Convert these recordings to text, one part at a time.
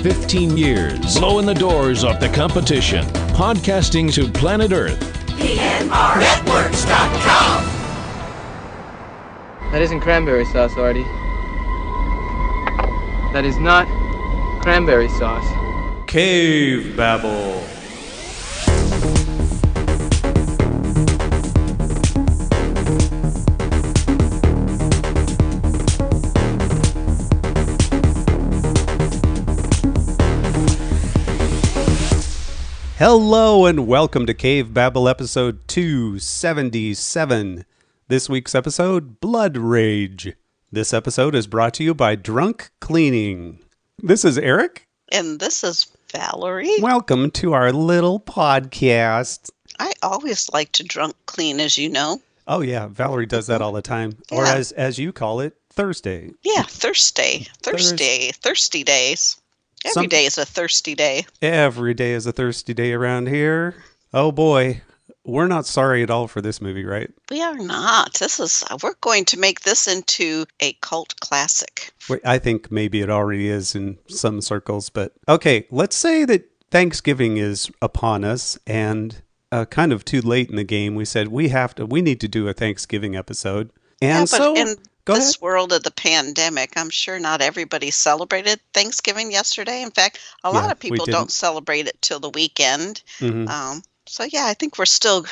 15 years, blowing the doors off the competition. Podcasting to planet Earth. PNRnetworks.com. That isn't cranberry sauce, Artie. That is not cranberry sauce. Cavebabble. Hello and welcome to Cavebabble episode 277. This week's episode, Blood Rage. This episode is brought to you by Drunk Cleaning. This is Eric. And this is Valerie. Welcome to our little podcast. I always like to drunk clean, as you know. Oh yeah, Valerie does that all the time. Yeah. Or as you call it, Thursday. Yeah, Thursday, thirsty days. Every day is a thirsty day. Every day is a thirsty day around here. Oh boy, we're not sorry at all for this movie, right? We are not. We're going to make this into a cult classic. I think maybe it already is in some circles, but okay, let's say that Thanksgiving is upon us and kind of too late in the game. We said we need to do a Thanksgiving episode. And in this world of the pandemic, I'm sure not everybody celebrated Thanksgiving yesterday. In fact, a lot of people don't celebrate it till the weekend. Mm-hmm. So yeah, I think we're still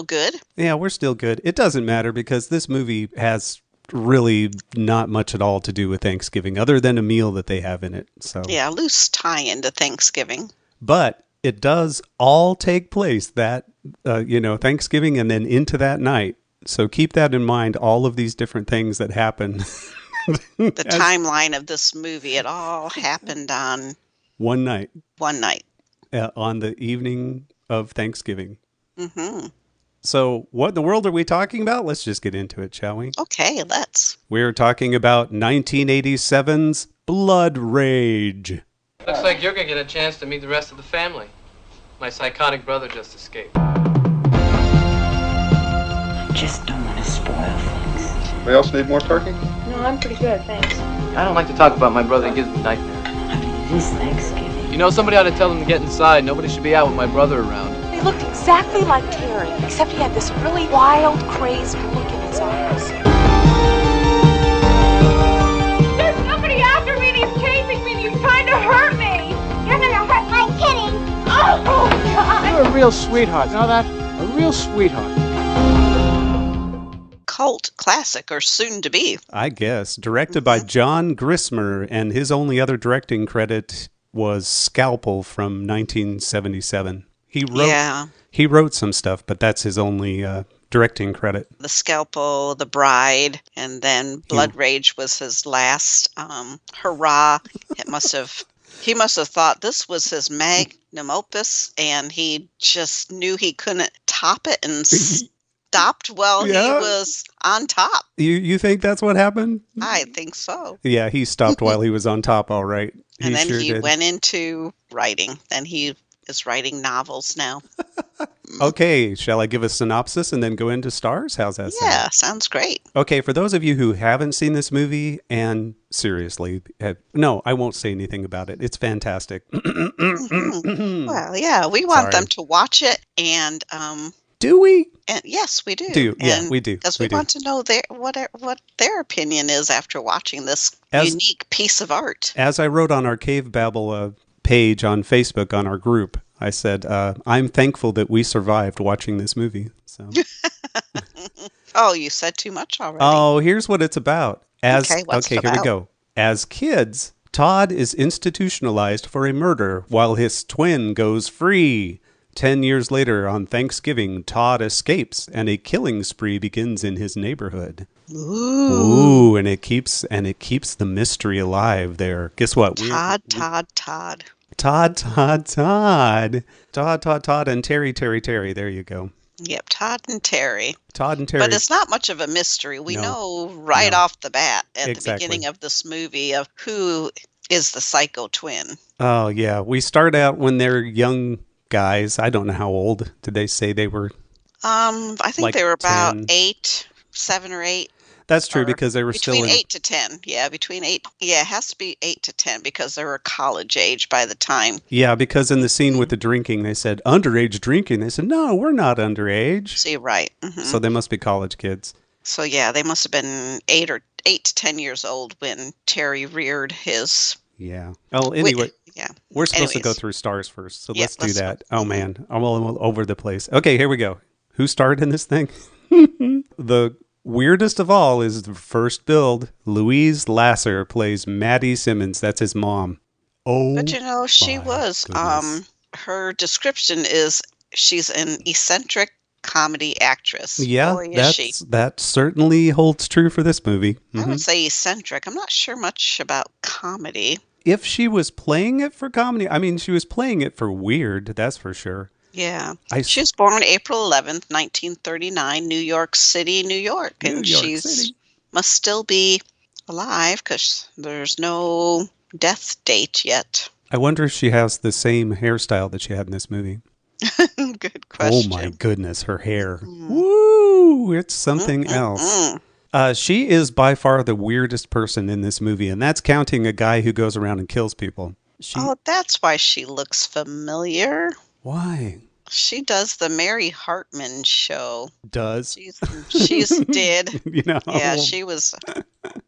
good. Yeah, we're still good. It doesn't matter because this movie has really not much at all to do with Thanksgiving other than a meal that they have in it. So yeah, loose tie into Thanksgiving. But it does all take place that Thanksgiving and then into that night. So keep that in mind, all of these different things that happen. The timeline of this movie, it all happened on one night. On the evening of Thanksgiving. Mm-hmm. So what in the world are we talking about? Let's just get into it, shall we? Okay, let's. We're talking about 1987's Blood Rage. Looks like you're going to get a chance to meet the rest of the family. My psychotic brother just escaped. Just don't want to spoil things. Anybody else need more turkey? No, I'm pretty good, thanks. I don't like to talk about my brother. It gives me nightmares. I mean, it is Thanksgiving. You know, somebody ought to tell him to get inside. Nobody should be out with my brother around. He looked exactly like Terry, except he had this really wild, crazed look in his eyes. There's somebody after me and he's chasing me and he's trying to hurt me. You're gonna hurt my kitty. Oh, God. You're a real sweetheart. You know that? A real sweetheart. Cult classic, or soon to be, I guess. Directed by John Grissmer, and his only other directing credit was Scalpel from 1977. He wrote some stuff, but that's his only directing credit. The Scalpel, The Bride, and then Blood Rage was his last hurrah. He must have thought this was his magnum opus, and he just knew he couldn't top it and stopped while he was on top. You think that's what happened? I think so. Yeah, he stopped while he was on top, all right. And then he went into writing. Then he is writing novels now. Okay, shall I give a synopsis and then go into stars? How's that sound? Yeah, sounds great. Okay, for those of you who haven't seen this movie, and seriously, no, I won't say anything about it. It's fantastic. Well, yeah, we want them to watch it, and do we? And yes, we do. Yeah, we do. Because we want to know what their opinion is after watching this unique piece of art. As I wrote on our Cavebabble page on Facebook on our group, I said, I'm thankful that we survived watching this movie. So. Oh, you said too much already. Oh, here's what it's about. What's it about? Here we go. As kids, Todd is institutionalized for a murder while his twin goes free. 10 years later, on Thanksgiving, Todd escapes, and a killing spree begins in his neighborhood. Ooh, and it keeps the mystery alive there. Guess what? Todd. Todd, and Terry. There you go. Yep, Todd and Terry. But it's not much of a mystery. We know off the bat at the beginning of this movie of who is the psycho twin. Oh, yeah. We start out when they're young guys. I don't know how old. Did they say they were? I think they were about 7 or 8. That's true Or because they were still between in. 8 to 10. Yeah, between 8. Yeah, it has to be 8 to 10 because they were college age by the time. Yeah, because in the scene with the drinking, they said underage drinking. They said, no, we're not underage. See, right. So they must be college kids. So yeah, they must have been 8 to 10 years old when Terry reared his. Yeah. Well, anyway, Yeah. we're supposed to go Anyways. through stars first, so Yeah, let's do let's go. that. Oh man, I'm all over the place. Okay, here we go. Who starred in this thing? The weirdest of all is the first build. Louise Lasser plays Maddie Simmons. That's his mom. Oh, But she my was. goodness. Her description is she's an eccentric comedy actress. Yeah, Boy, is she. that certainly holds true for this movie. I Mhm. would say eccentric. I'm not sure much about comedy. If she was playing it for comedy, I mean, she was playing it for weird. That's for sure. Yeah. I- She was born April 11th, 1939, New York City, New York. New And York she's City. must still be alive because there's no death date yet. I wonder if she has the same hairstyle that she had in this movie. Good question. Oh my goodness, her hair. Woo! It's something else. She is by far the weirdest person in this movie, and that's counting a guy who goes around and kills people. Oh, that's why she looks familiar. Why? She does the Mary Hartman show. Does? She's did. You know? Yeah, she was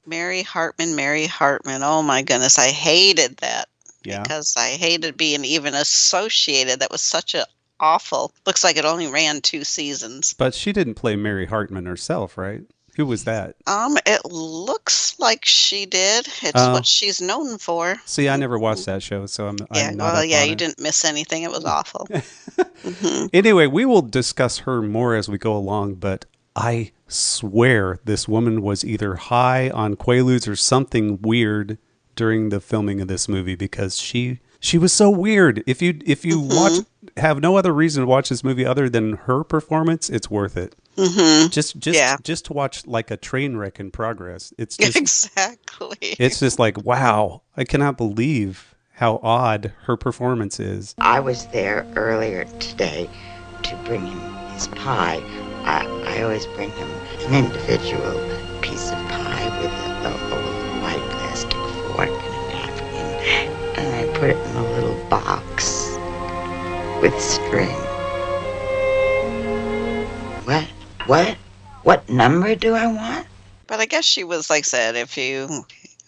Mary Hartman. Oh my goodness, I hated that. Yeah. Because I hated being even associated. That was such a awful. Looks like it only ran 2 seasons. But she didn't play Mary Hartman herself, right? Who was that? It looks like she did. It's what she's known for. See, I never watched that show, so I'm not Well, up yeah, on you it. didn't miss anything. It was awful. Anyway, we will discuss her more as we go along, but I swear this woman was either high on Quaaludes or something weird during the filming of this movie because she was so weird. If you watch, have no other reason to watch this movie other than her performance, it's worth it. Mm-hmm. Just to watch like a train wreck in progress. It's just Exactly. It's just like, wow, I cannot believe how odd her performance is. I was there earlier today to bring him his pie. I always bring him an individual piece of pie with a white plastic fork and a napkin, and I put it in a little box with string. What number do I want? But I guess she was, like I said, if you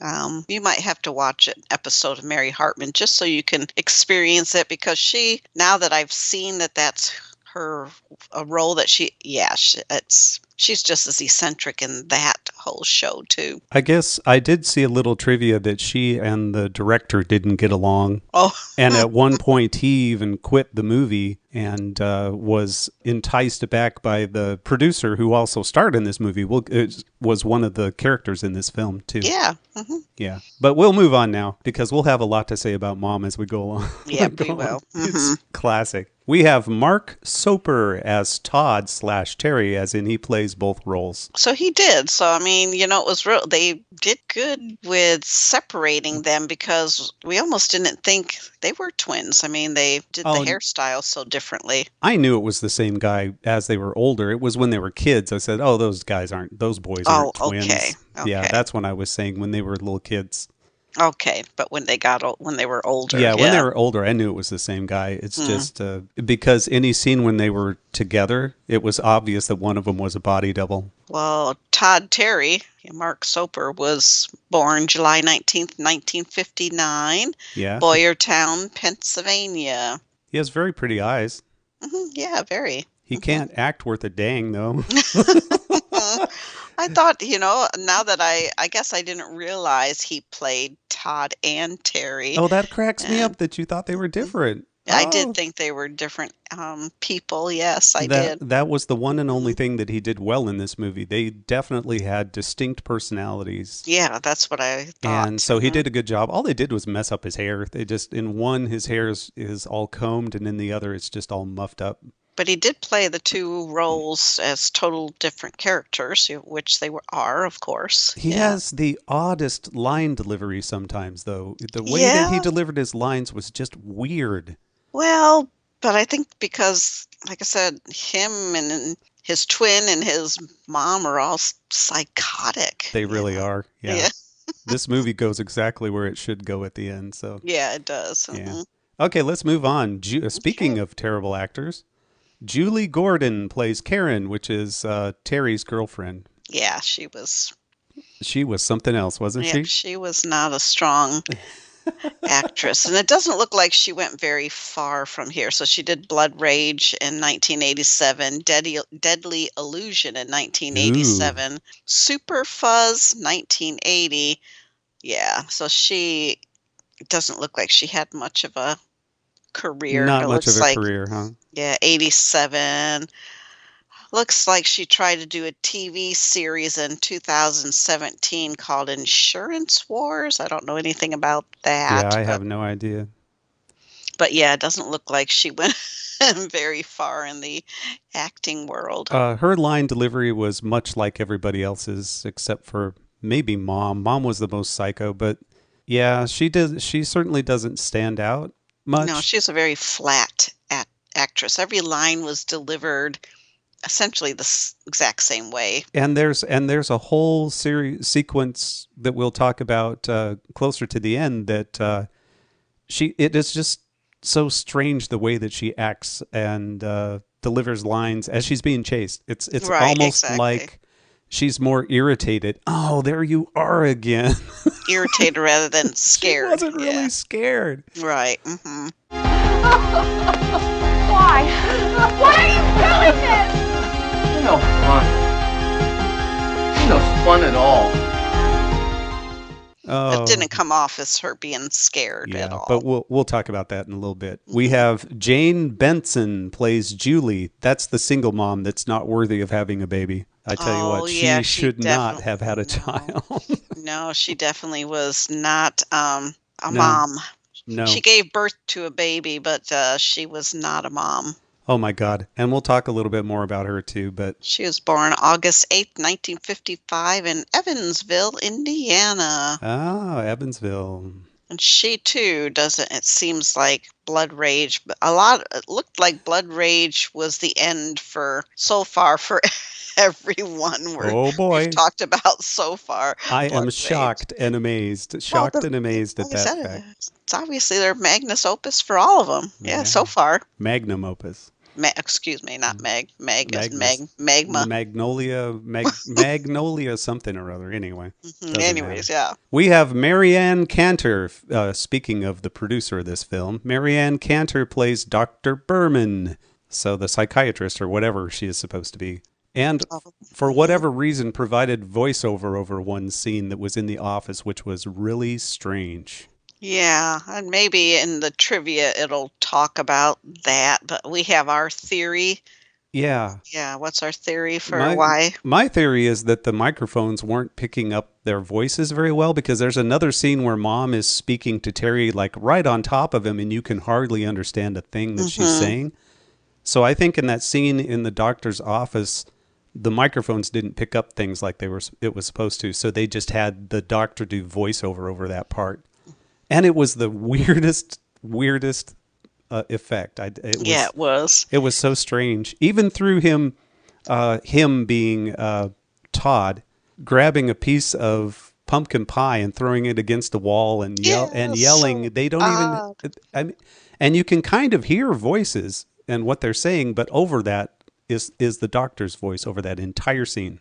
might have to watch an episode of Mary Hartman just so you can experience it because now that I've seen that's a role that she's just as eccentric in that whole show too. I guess I did see a little trivia that she and the director didn't get along. Oh. And at one point he even quit the movie and was enticed back by the producer who also starred in this movie. Was one of the characters in this film too. Yeah. Mm-hmm. Yeah. But we'll move on now because we'll have a lot to say about Mom as we go along. Yeah, we will. It's classic. We have Mark Soper as Todd/Terry, as in he plays both roles. So he did. So, I mean, it was real. They did good with separating them because we almost didn't think they were twins. I mean, they did the hairstyle so differently. I knew it was the same guy as they were older. It was when they were kids. I said, oh, those boys aren't twins. Okay. Yeah, that's when I was saying when they were little kids. Okay, but when they were older. Yeah, when they were older, I knew it was the same guy. It's just because any scene when they were together, it was obvious that one of them was a body double. Well, Todd Terry, Mark Soper, was born July 19th, 1959. Yeah. Boyertown, Pennsylvania. He has very pretty eyes. Mm-hmm, yeah, very. He can't act worth a dang, though. I thought, now that I guess I didn't realize he played Todd and Terry. Oh, that cracks me up that you thought they were different. I did think they were different people. Yes, I did. That was the one and only thing that he did well in this movie. They definitely had distinct personalities. Yeah, that's what I thought. And so he did a good job. All they did was mess up his hair. They just, in one, his hair is all combed, and in the other, it's just all muffed up. But he did play the 2 roles as total different characters, which they are, of course. He has the oddest line delivery sometimes, though. The way that he delivered his lines was just weird. Well, but I think because, like I said, him and his twin and his mom are all psychotic. quick. They really are. Yeah. Yeah. This movie goes exactly where it should go at the end. So Yeah, it does. yeah. Okay, let's move on. Speaking of terrible actors, Julie Gordon plays Karen, which is Terry's girlfriend. Yeah, she was. She was something else, wasn't Yeah, she? she was not a strong actress, and it doesn't look like she went very far from here. So she did Blood Rage in 1987, Deadly Illusion in 1987, Super Fuzz 1980. Yeah, so she doesn't look like she had much of a career. Not It much of looks a like, career, huh? yeah, 87. Looks like she tried to do a TV series in 2017 called Insurance Wars. I don't know anything about that. Yeah, I have no idea. But yeah, it doesn't look like she went very far in the acting world. Her line delivery was much like everybody else's, except for maybe Mom. Mom was the most psycho, but yeah, she certainly doesn't stand out much. No, she's a very flat actress. Every line was delivered essentially the exact same way. And there's a whole sequence that we'll talk about closer to the end that it is just so strange the way that she acts and delivers lines as she's being chased. It's Right, almost exactly. like she's more irritated. Oh, there you are again. Irritated rather than scared. She wasn't really Yeah. scared. Right. Mm-hmm. Why? Why are you doing this? Ain't no fun. Ain't no fun at all. Oh. It didn't come off as her being scared at all. But we'll talk about that in a little bit. We have Jane Benson plays Julie. That's the single mom that's not worthy of having a baby. I tell you what, yeah, she should not have had a child. No, she definitely was not a No. mom. No. She gave birth to a baby, but she was not a mom. Oh my God. And we'll talk a little bit more about her too, but She was born August 8th, 1955 in Evansville, Indiana. Evansville. And she too doesn't, it seems like Blood Rage, but it looked like Blood Rage was the end so far for everyone Oh boy. we've talked about so far. I Blood am Rage. shocked and amazed. Well, Shocked and amazed at like I that said, fact. it's obviously their magnus opus for all of them. Yeah, so far. Magnum opus. Excuse me, not Meg. Meg is Magnus. Magma. Magnolia something or other. Anyway. doesn't Anyways, matter. yeah. We have Marianne Cantor. Speaking of the producer of this film, Marianne Cantor plays Dr. Berman, so the psychiatrist or whatever she is supposed to be. And for whatever reason, provided voiceover over one scene that was in the office, which was really strange. Yeah, and maybe in the trivia it'll talk about that, but we have our theory. Yeah. Yeah, what's our theory for My- why? My theory is that the microphones weren't picking up their voices very well, because there's another scene where Mom is speaking to Terry like right on top of him and you can hardly understand a thing that she's saying. So I think in that scene in the doctor's office, the microphones didn't pick up things like it was supposed to. So they just had the doctor do voiceover over that part. And it was the weirdest effect. It was. It was so strange. Even through him being Todd, grabbing a piece of pumpkin pie and throwing it against the wall and yelling. So they don't even. And you can kind of hear voices and what they're saying, but over that is the doctor's voice over that entire scene.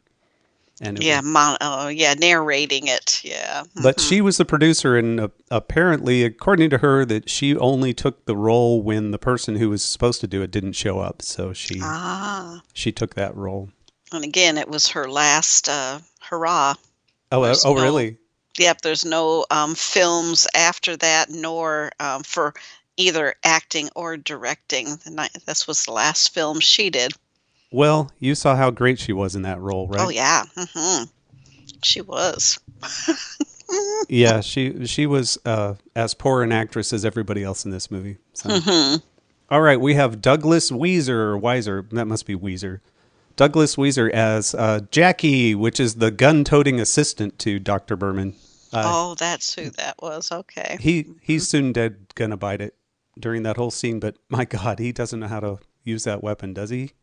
And narrating it. Yeah. But she was the producer, and apparently, according to her, that she only took the role when the person who was supposed to do it didn't show up. So she took that role. And again, it was her last hurrah. Really? Yep, there's no films after that, nor for either acting or directing. This was the last film she did. Well, you saw how great she was in that role, right? Oh, yeah. She was. Yeah, she was as poor an actress as everybody else in this movie. So. All right, we have Douglas Weiser. That must be Weezer. Douglas Weiser as Jackie, which is the gun-toting assistant to Dr. Berman. That's who that was. Okay. He's soon dead, gonna bite it during that whole scene. But my God, he doesn't know how to use that weapon, does he?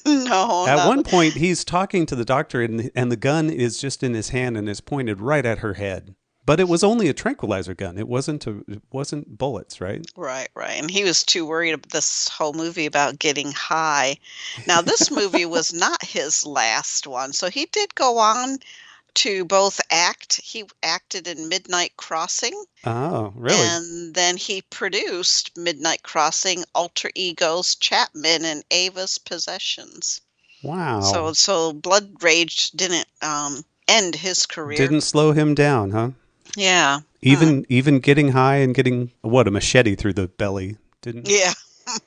No, At not one point, he's talking to the doctor, and the gun is just in his hand and is pointed right at her head. But it was only a tranquilizer gun. It wasn't bullets, right? right, right. And he was too worried this whole movie about getting high. Now, this movie was not his last one. So he did go on to both act. He acted in Midnight Crossing. Oh, really? And then he produced Midnight Crossing, Alter Egos, Chapman, and Ava's Possessions. Wow. So Blood Rage didn't end his career. Didn't slow him down, huh? Yeah. Even getting high and getting, a machete through the belly. Didn't? Yeah.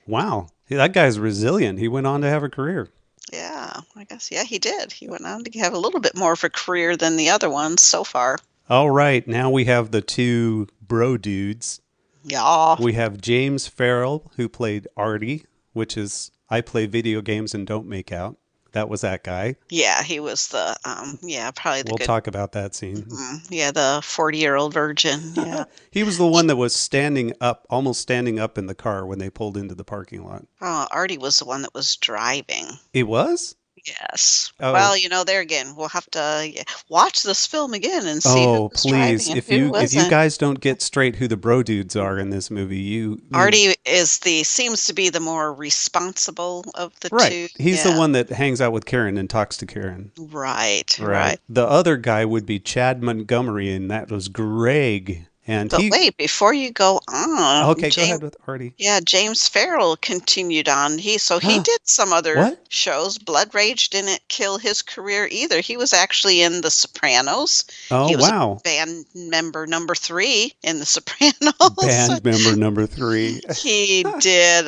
Wow. That guy's resilient. He went on to have a career. Yeah, I guess. Yeah, he did. He went on to have a little bit more of a career than the other ones so far. All right. Now we have the two bro dudes. Yeah. We have James Farrell, who played Artie, which is I play video games and don't make out. That was that guy. Yeah, he was the, probably the We'll talk about that scene. Yeah, the 40-year-old virgin. Yeah. He was the one that was almost standing up in the car when they pulled into the parking lot. Artie was the one that was driving. It was? Yes. Oh. Well, there again, we'll have to watch this film again and see who was please! driving and If who you wasn't. guys don't get straight who the bro dudes are in this movie, Artie seems to be the more responsible of the right. two. He's Yeah. the one that hangs out with Karen and talks to Karen. Right. The other guy would be Chad Montgomery, and that was Greg. And But wait, before you go on. Okay, go ahead with Artie. Yeah, James Farrell continued on. He did some other shows. Blood Rage didn't kill his career either. He was actually in The Sopranos. Oh, he was wow. band member number 3 in The Sopranos. Band member number 3. He did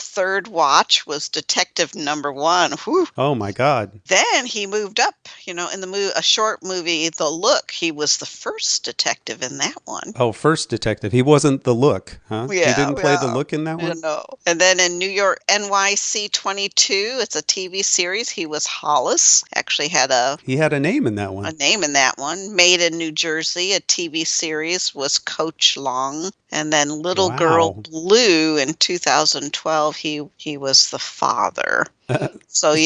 Third Watch, was detective number 1. Whew. Oh, my God. Then he moved up, in a short movie, The Look. He was the first detective in that one. Oh, first detective. He wasn't the Look, huh? Yeah, he didn't play the Look in that one? No. And then in New York, NYC 22, it's a TV series. He was Hollis. Actually He had a name in that one. A name in that one. Made in New Jersey, a TV series, was Coach Long. And then Little Girl Blue in 2012, he was the father. So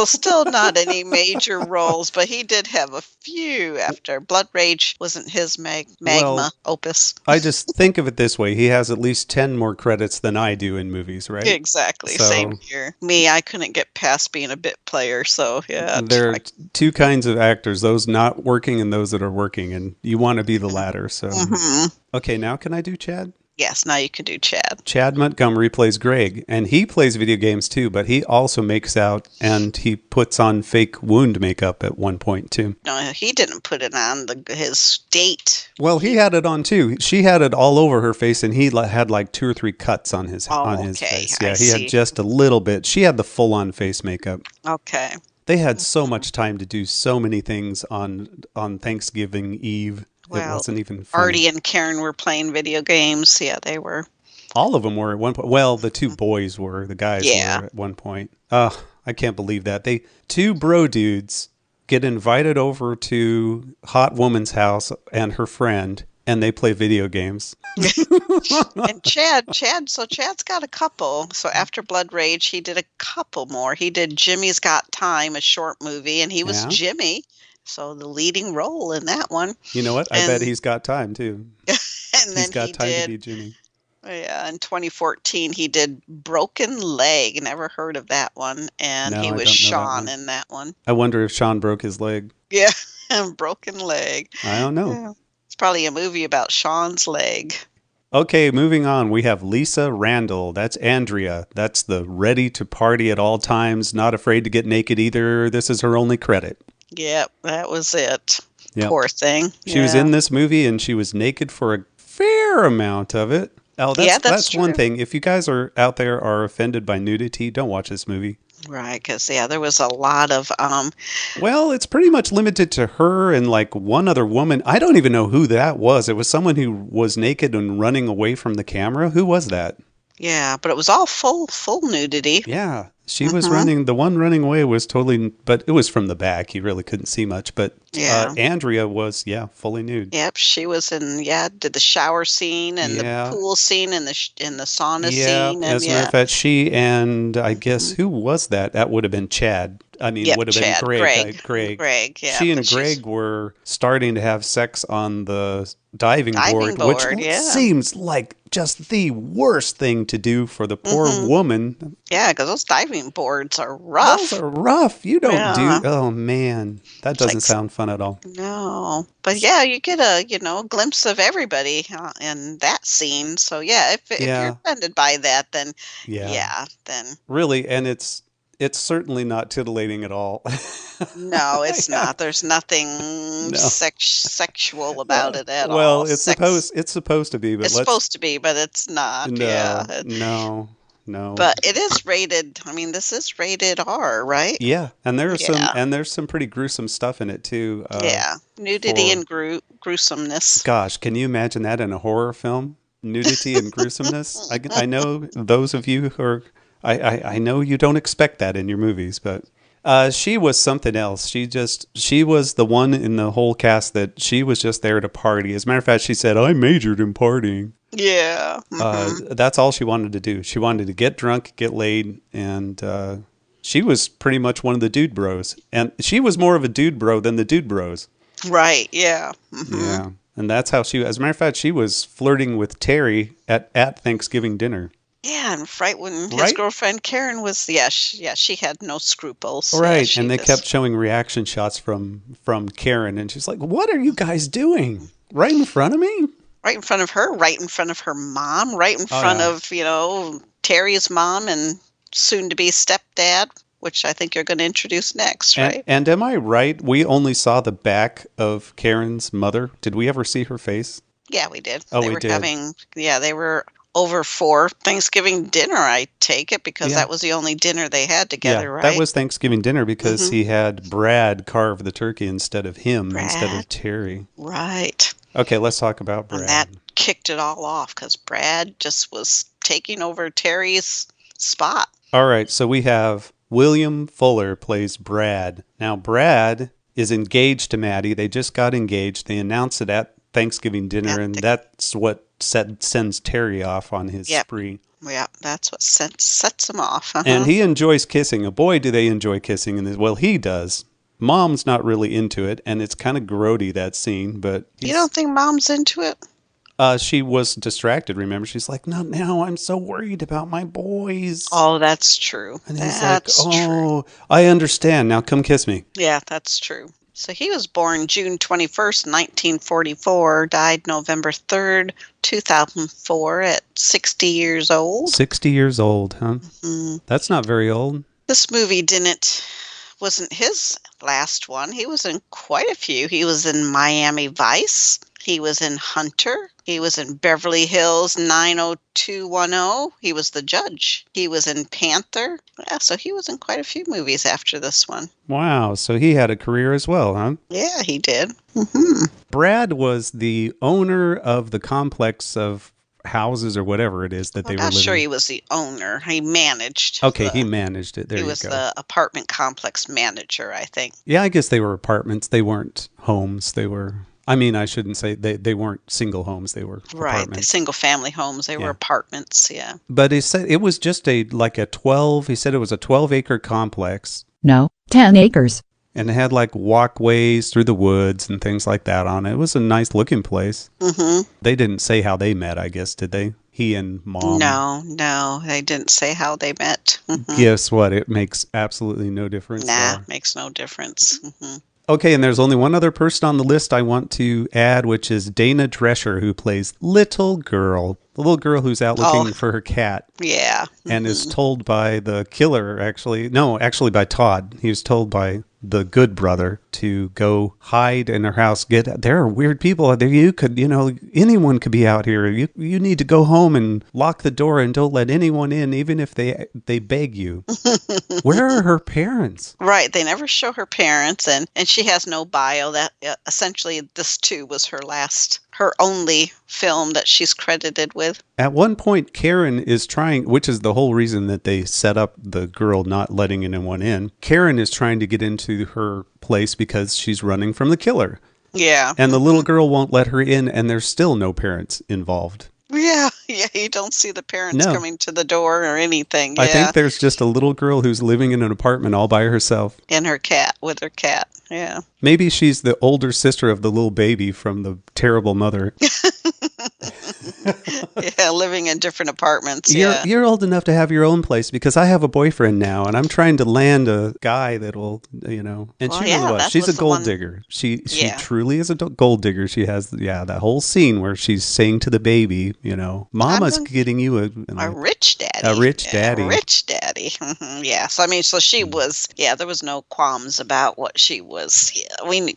still not any major roles, but he did have a few after. Blood Rage wasn't his magma opus. I just think of it this way. He has at least 10 more credits than I do in movies, right? Exactly. Same here. Me, I couldn't get past being a bit player, so yeah. There are two kinds of actors, those not working and those that are working, and you want to be the latter. So, Okay, now can I do Chad? Yes, now you can do Chad. Chad Montgomery plays Greg, and he plays video games too, but he also makes out and he puts on fake wound makeup at one point too. No, he didn't put it on his date. Well, he had it on too. She had it all over her face, and he had like 2 or 3 cuts on his face. Yeah, he had just a little bit. She had the full-on face makeup. Okay. They had so much time to do so many things on Thanksgiving Eve. It wasn't even funny. Artie and Karen were playing video games. Yeah, they were. All of them were at one point. Well, the 2 boys were. The guys were at one point. I can't believe that. 2 bro dudes get invited over to Hot Woman's house and her friend, and they play video games. And Chad's got a couple. So after Blood Rage, he did a couple more. He did Jimmy's Got Time, a short movie, and he was Jimmy. So the leading role in that one. You know what? I bet he's got time too. And then he's got time to be Jimmy. Yeah, in 2014 he did Broken Leg. Never heard of that one. And he was Sean in that one. I wonder if Sean broke his leg. Yeah, Broken Leg. I don't know. Yeah. It's probably a movie about Sean's leg. Okay, moving on. We have Lisa Randall. That's Andrea. That's the ready to party at all times, not afraid to get naked either. This is her only credit. Yep, that was it. Yep. Poor thing. She was in this movie, and she was naked for a fair amount of it. Oh, that's one thing. If you guys are out there are offended by nudity, don't watch this movie. Right, because there was a lot of Well, it's pretty much limited to her and like one other woman. I don't even know who that was. It was someone who was naked and running away from the camera. Who was that? Yeah, but it was all full nudity. Yeah. She was running. The one running away was totally, but it was from the back. You really couldn't see much. But Andrea was, fully nude. Yep, she was did the shower scene and the pool scene and the sauna scene. And, as a matter of fact, she and I guess who was that? That would have been Chad. I mean, would have been Greg. Greg, yeah. She and Greg were starting to have sex on the diving board, which seems like just the worst thing to do for the poor woman. Yeah, because those diving boards are rough. Those are rough. You don't do. Oh man, that doesn't sound fun at all. No, but you get a glimpse of everybody in that scene. So if you're offended by that, then then really, and it's certainly not tittillating at all. No, it's not. There's nothing sexual about it at all. Well, it's supposed to be, but it's supposed to be, but it's not. No. But it is rated. I mean, this is rated R, right? Yeah, and there's some pretty gruesome stuff in it too. Nudity and gruesomeness. Gosh, can you imagine that in a horror film? Nudity and gruesomeness. I know those of you who are. I know you don't expect that in your movies, but she was something else. She was the one in the whole cast that she was just there to party. As a matter of fact, she said, I majored in partying. Yeah. That's all she wanted to do. She wanted to get drunk, get laid, and she was pretty much one of the dude bros. And she was more of a dude bro than the dude bros. Right, yeah. Yeah. And that's how as a matter of fact, she was flirting with Terry at Thanksgiving dinner. Yeah, and when his girlfriend Karen was, she had no scruples. Right, and they kept showing reaction shots from Karen, and she's like, "What are you guys doing? Right in front of me? Right in front of her, right in front of her mom, right in front of, Terry's mom and soon-to-be stepdad, which I think you're going to introduce next, right? And am I right? We only saw the back of Karen's mother. Did we ever see her face? Yeah, we did. Oh, we did. They were over for Thanksgiving dinner, I take it, because that was the only dinner they had together, right? That was Thanksgiving dinner because he had Brad carve the turkey instead of instead of Terry. Right. Okay, let's talk about Brad. And that kicked it all off because Brad just was taking over Terry's spot. All right, so we have William Fuller plays Brad. Now, Brad is engaged to Maddie. They just got engaged. They announced it at Thanksgiving dinner, and that's what sends Terry off on his spree. Yeah, that's what sets him off. And he enjoys kissing. Boy, do they enjoy kissing in this. Well, he does. Mom's not really into it, and it's kind of grody, that scene. But you don't think Mom's into it? She was distracted, remember? She's like, not now. I'm so worried about my boys. Oh, that's true. And he's like, I understand. Now come kiss me. Yeah, that's true. So he was born June 21st, 1944, died November 3rd, 2004 at 60 years old. 60 years old, huh? Mm-hmm. That's not very old. This movie wasn't his last one. He was in quite a few. He was in Miami Vice. He was in Hunter. He was in Beverly Hills 90210. He was the judge. He was in Panther. Yeah, so he was in quite a few movies after this one. Wow, so he had a career as well, huh? Yeah, he did. Mm-hmm. Brad was the owner of the complex of houses or whatever it is that they were living in. I'm not sure he was the owner. He managed. Okay, he managed it. There you go. He was the apartment complex manager, I think. Yeah, I guess they were apartments. They weren't homes. They were... I mean, I shouldn't say they weren't single homes. They were apartments. Right, single family homes. They were apartments, yeah. But he said it was just he said it was a 12-acre complex. No, 10 acres. And it had like walkways through the woods and things like that on it. It was a nice looking place. Mm-hmm. They didn't say how they met, I guess, did they? He and Mom. No, they didn't say how they met. Mm-hmm. Guess what? It makes absolutely no difference. Makes no difference. Mm-hmm. Okay, and there's only one other person on the list I want to add, which is Dana Drescher, who plays Little Girl. The little girl who's out looking for her cat. Yeah. And is told by the killer, actually by Todd. He was told by the good brother to go hide in her house. There are weird people out there. Anyone could be out here. You need to go home and lock the door and don't let anyone in, even if they beg you. Where are her parents? Right. They never show her parents, and she has no bio. That essentially this too was her last her only film that she's credited with. At one point, Karen is trying, which is the whole reason that they set up the girl not letting anyone in. Karen is trying to get into her place because she's running from the killer. Yeah. And the little girl won't let her in, and there's still no parents involved. Yeah, you don't see the parents coming to the door or anything. I think there's just a little girl who's living in an apartment all by herself. And her cat, with her cat, yeah. Maybe she's the older sister of the little baby from the terrible mother. Yeah, living in different apartments. You're old enough to have your own place because I have a boyfriend now, and I'm trying to land a guy that'll, And she really was. She's a gold digger. She truly is a gold digger. She has, that whole scene where she's saying to the baby, Mama's getting you a rich daddy. A rich daddy. A rich daddy. Yes. I mean, so she was, there was no qualms about what she was.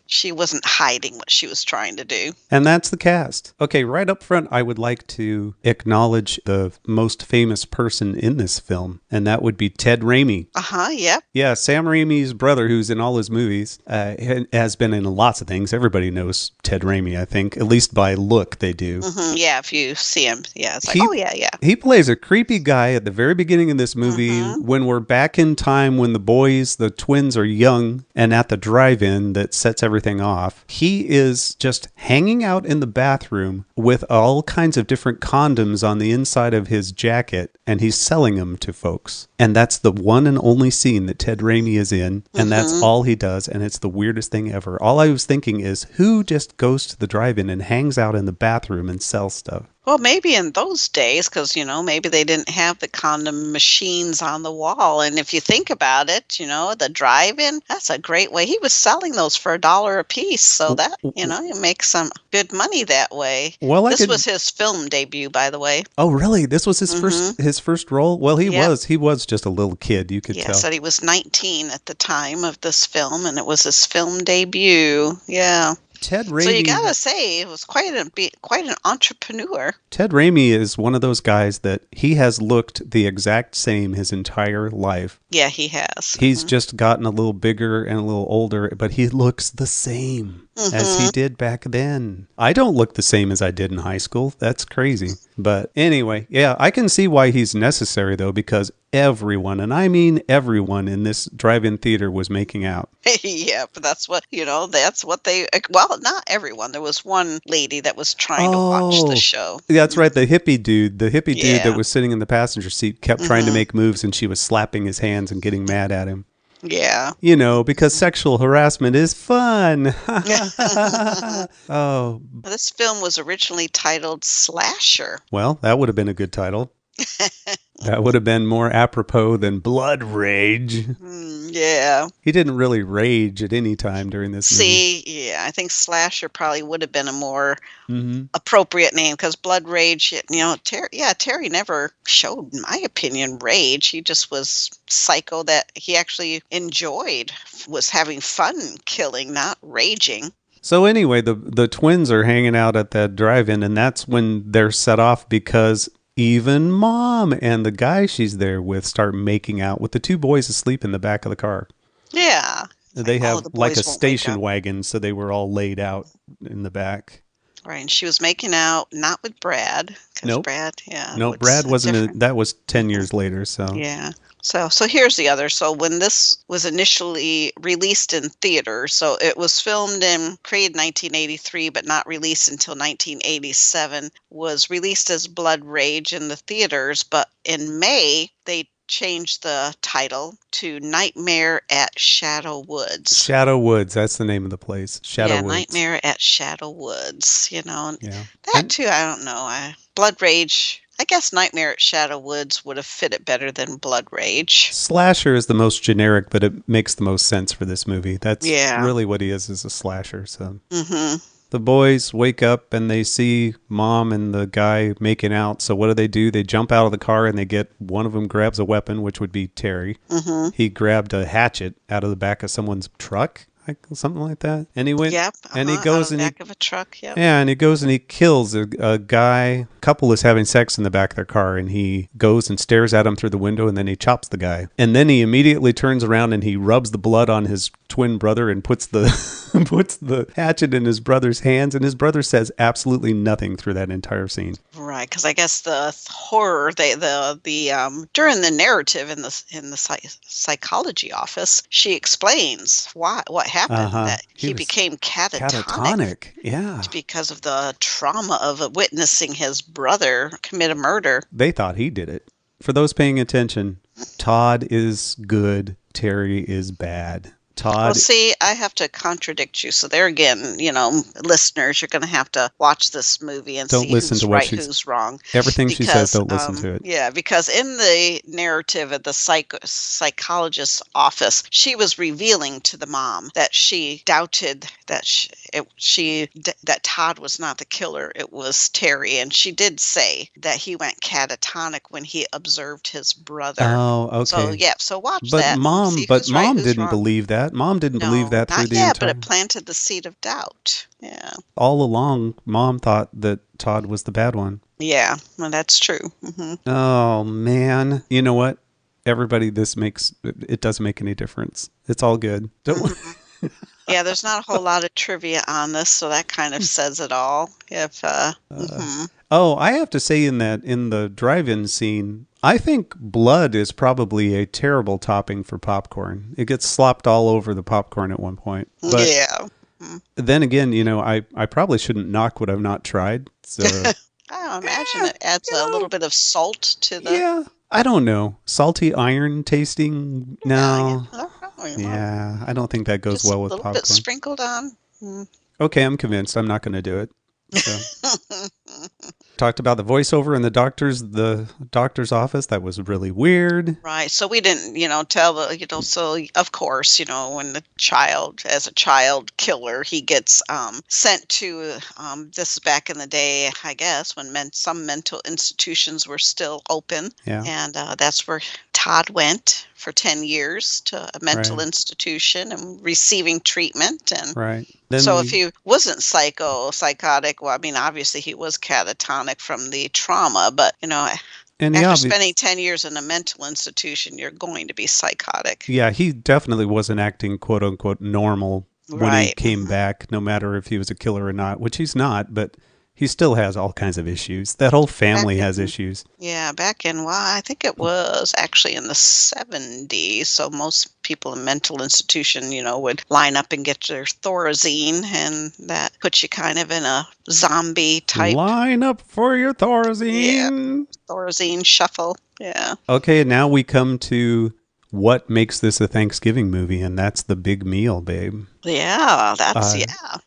She wasn't hiding what she was trying to do. And that's the cast. Okay, right up front, I would like to acknowledge the most famous person in this film, and that would be Ted Raimi. Yep. Yeah, Sam Raimi's brother, who's in all his movies, has been in lots of things. Everybody knows Ted Raimi, I think, at least by look they do. Yeah, if you see him, it's like, yeah. He plays a creepy guy at the very beginning of this movie when we're back in time when the twins are young and at the drive-in that sets everything off. He is just hanging out in the bathroom with all kinds of different condoms on the inside of his jacket, and he's selling them to folks. And that's the one and only scene that Ted Raimi is in, and that's all he does, and it's the weirdest thing ever. All I was thinking is, who just goes to the drive-in and hangs out in the bathroom and sells stuff? Well, maybe in those days, because, maybe they didn't have the condom machines on the wall. And if you think about it, the drive-in, that's a great way. He was selling those for $1 a piece. So that, you make some good money that way. Well, this was his film debut, by the way. Oh, really? This was his first role? Well, he was just a little kid, you could tell. Yeah, so he was 19 at the time of this film, and it was his film debut. Yeah. Ted Raimi. So you gotta say, it was quite an entrepreneur. Ted Raimi is one of those guys that he has looked the exact same his entire life. Yeah, he has. He's just gotten a little bigger and a little older, but he looks the same as he did back then. I don't look the same as I did in high school. That's crazy. But anyway, yeah, I can see why he's necessary, though, because everyone, and I mean everyone in this drive-in theater was making out. Yeah, but that's what they, well, not everyone. There was one lady that was trying to watch the show. That's right, the hippie dude that was sitting in the passenger seat kept trying to make moves, and she was slapping his hands and getting mad at him. Yeah. Because sexual harassment is fun. Oh. This film was originally titled Slasher. Well, that would have been a good title. That would have been more apropos than Blood Rage. Yeah. He didn't really rage at any time during this movie. Yeah, I think Slasher probably would have been a more appropriate name because Blood Rage, Terry never showed, in my opinion, rage. He just was psycho that he actually enjoyed, was having fun killing, not raging. So anyway, the twins are hanging out at that drive-in, and that's when they're set off because even Mom and the guy she's there with start making out with the two boys asleep in the back of the car. Yeah. They have like a station wagon, so they were all laid out in the back. Right, and she was making out not with Brad. Nope. Brad, Brad wasn't. That was 10 years later. So yeah. So here's the other. So when this was initially released in theaters, so it was filmed and created in 1983, but not released until 1987, was released as Blood Rage in the theaters, but in May, they changed the title to Nightmare at Shadow Woods. Shadow Woods, that's the name of the place. Woods. Nightmare at Shadow Woods, That too, I don't know. Blood Rage, I guess Nightmare at Shadow Woods would have fit it better than Blood Rage. Slasher is the most generic, but it makes the most sense for this movie. That's really what he is a slasher. So the boys wake up and they see Mom and the guy making out. So what do? They jump out of the car and one of them grabs a weapon, which would be Terry. He grabbed a hatchet out of the back of someone's truck. Something like that. And he went, and he goes in the back of a truck. Yep. Yeah, and he goes and he kills a guy. Couple is having sex in the back of their car, and he goes and stares at him through the window, and then he chops the guy. And then he immediately turns around and he rubs the blood on his twin brother and puts the puts the hatchet in his brother's hands, and his brother says absolutely nothing through that entire scene. Right, because I guess the horror, during the narrative in the psychology office, she explains what happened, that he became catatonic. Yeah, because of the trauma of witnessing his brother commit a murder. They thought he did it. For those paying attention, Todd is good, Terry is bad. Todd. Well, see, I have to contradict you. So there again, listeners, you're going to have to watch this movie and see who's right, who's wrong. Everything she says, don't listen to it. Yeah, because in the narrative at the psychologist's office, she was revealing to the mom that she doubted that that Todd was not the killer. It was Terry, and she did say that he went catatonic when he observed his brother. Oh, okay. So yeah, so watch but that. Mom didn't believe that. Mom didn't believe that through the entire... but it planted the seed of doubt. Yeah. All along, Mom thought that Todd was the bad one. Yeah, well, that's true. Mm-hmm. Oh, man. You know what? Everybody, it doesn't make any difference. It's all good. Don't... Yeah, there's not a whole lot of trivia on this, so that kind of says it all. Oh, I have to say in the drive-in scene, I think blood is probably a terrible topping for popcorn. It gets slopped all over the popcorn at one point. But yeah. Then again, I probably shouldn't knock what I've not tried. So I imagine it adds a little bit of salt to the... Yeah, I don't know. Salty iron tasting? No. Yeah, I don't think that goes well with popcorn. Just a little bit sprinkled on. Okay, I'm convinced. I'm not going to do it. So. Talked about the voiceover in the doctor's office. That was really weird. Right. So we didn't, tell so of course, when the child, as a child killer, he gets sent to, this is back in the day, I guess, when some mental institutions were still open. Yeah. And that's where Todd went for 10 years to a mental institution and receiving treatment. And right. So if he wasn't psychotic, well, I mean, obviously he was catatonic from the trauma, but, after spending 10 years in a mental institution, you're going to be psychotic. Yeah, he definitely wasn't acting, quote unquote, normal when he came back, no matter if he was a killer or not, which he's not, but he still has all kinds of issues. That whole family has issues. Yeah, back in, I think it was actually in the 70s. So most people in mental institution, would line up and get their Thorazine, and that puts you kind of in a zombie type. Line up for your Thorazine. Yeah, Thorazine shuffle. Yeah. Okay, now we come to what makes this a Thanksgiving movie, and that's the big meal, babe. Yeah,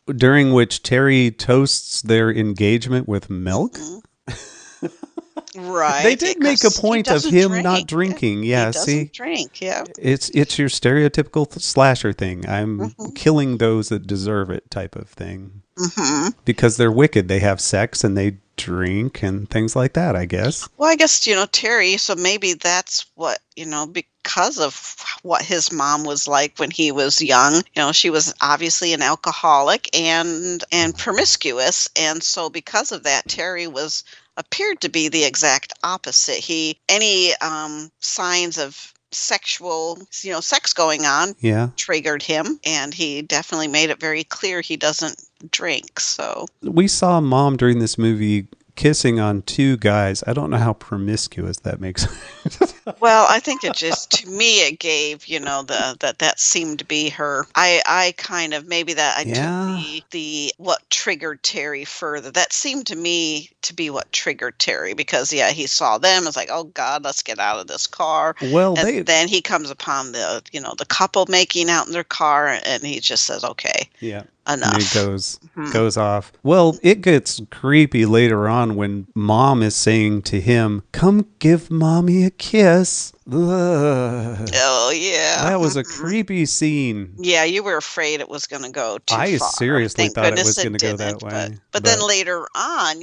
during which Terry toasts their engagement with milk. Mm-hmm. Right. They did make a point of him not drinking. Yeah, he doesn't drink. Yeah. It's your stereotypical slasher thing. I'm killing those that deserve it type of thing. Mm-hmm. Because they're wicked. They have sex and they drink and things like that, I guess. Well, I guess, Terry, so maybe that's what, because of what his mom was like when he was young. She was obviously an alcoholic and promiscuous. And so because of that, Terry appeared to be the exact opposite. Any signs of sexual, sex going on triggered him. And he definitely made it very clear he doesn't drink. So we saw Mom during this movie kissing on two guys. I don't know how promiscuous that makes sense. Well, I think it just, to me, it gave, that seemed to be her. I kind of, maybe that I took the what triggered Terry further. That seemed to me to be what triggered Terry, because, he saw them. It's like, oh, God, let's get out of this car. Well, then he comes upon the couple making out in their car, and he just says, okay. Yeah. Enough. And it goes off. Well, it gets creepy later on when Mom is saying to him, "Come give Mommy a kiss." Ugh. Oh, yeah. That was a creepy scene. Yeah, you were afraid it was going to go too far. I seriously thought it was going to go that way. But then later on,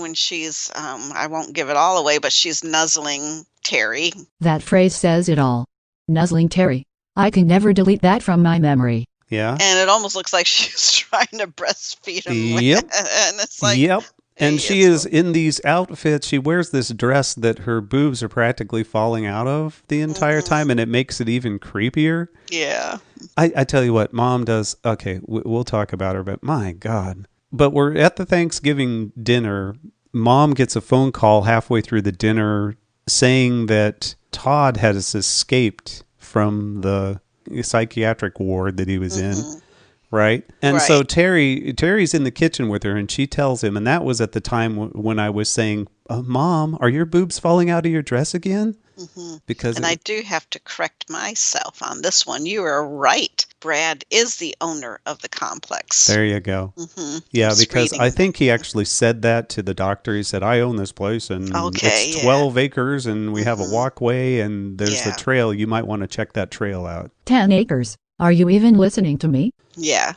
when she's, I won't give it all away, but she's nuzzling Terry. That phrase says it all. Nuzzling Terry. I can never delete that from my memory. Yeah. And it almost looks like she's trying to breastfeed him. Yep. And it's like, yep. And she is in these outfits. She wears this dress that her boobs are practically falling out of the entire time, and it makes it even creepier. Yeah. I tell you what, Mom does. Okay, we'll talk about her, but my God. But we're at the Thanksgiving dinner. Mom gets a phone call halfway through the dinner saying that Todd has escaped from the psychiatric ward that he was in. Right? And so Terry's in the kitchen with her, and she tells him, and that was at the time when I was saying, Mom, are your boobs falling out of your dress again? And I do have to correct myself on this one. You are right. Brad is the owner of the complex. There you go. Yeah, because I think he actually said that to the doctor. He said, I own this place, and it's 12 acres, and we have a walkway, and there's the trail. You might want to check that trail out. 10 acres. Are you even listening to me? Yeah.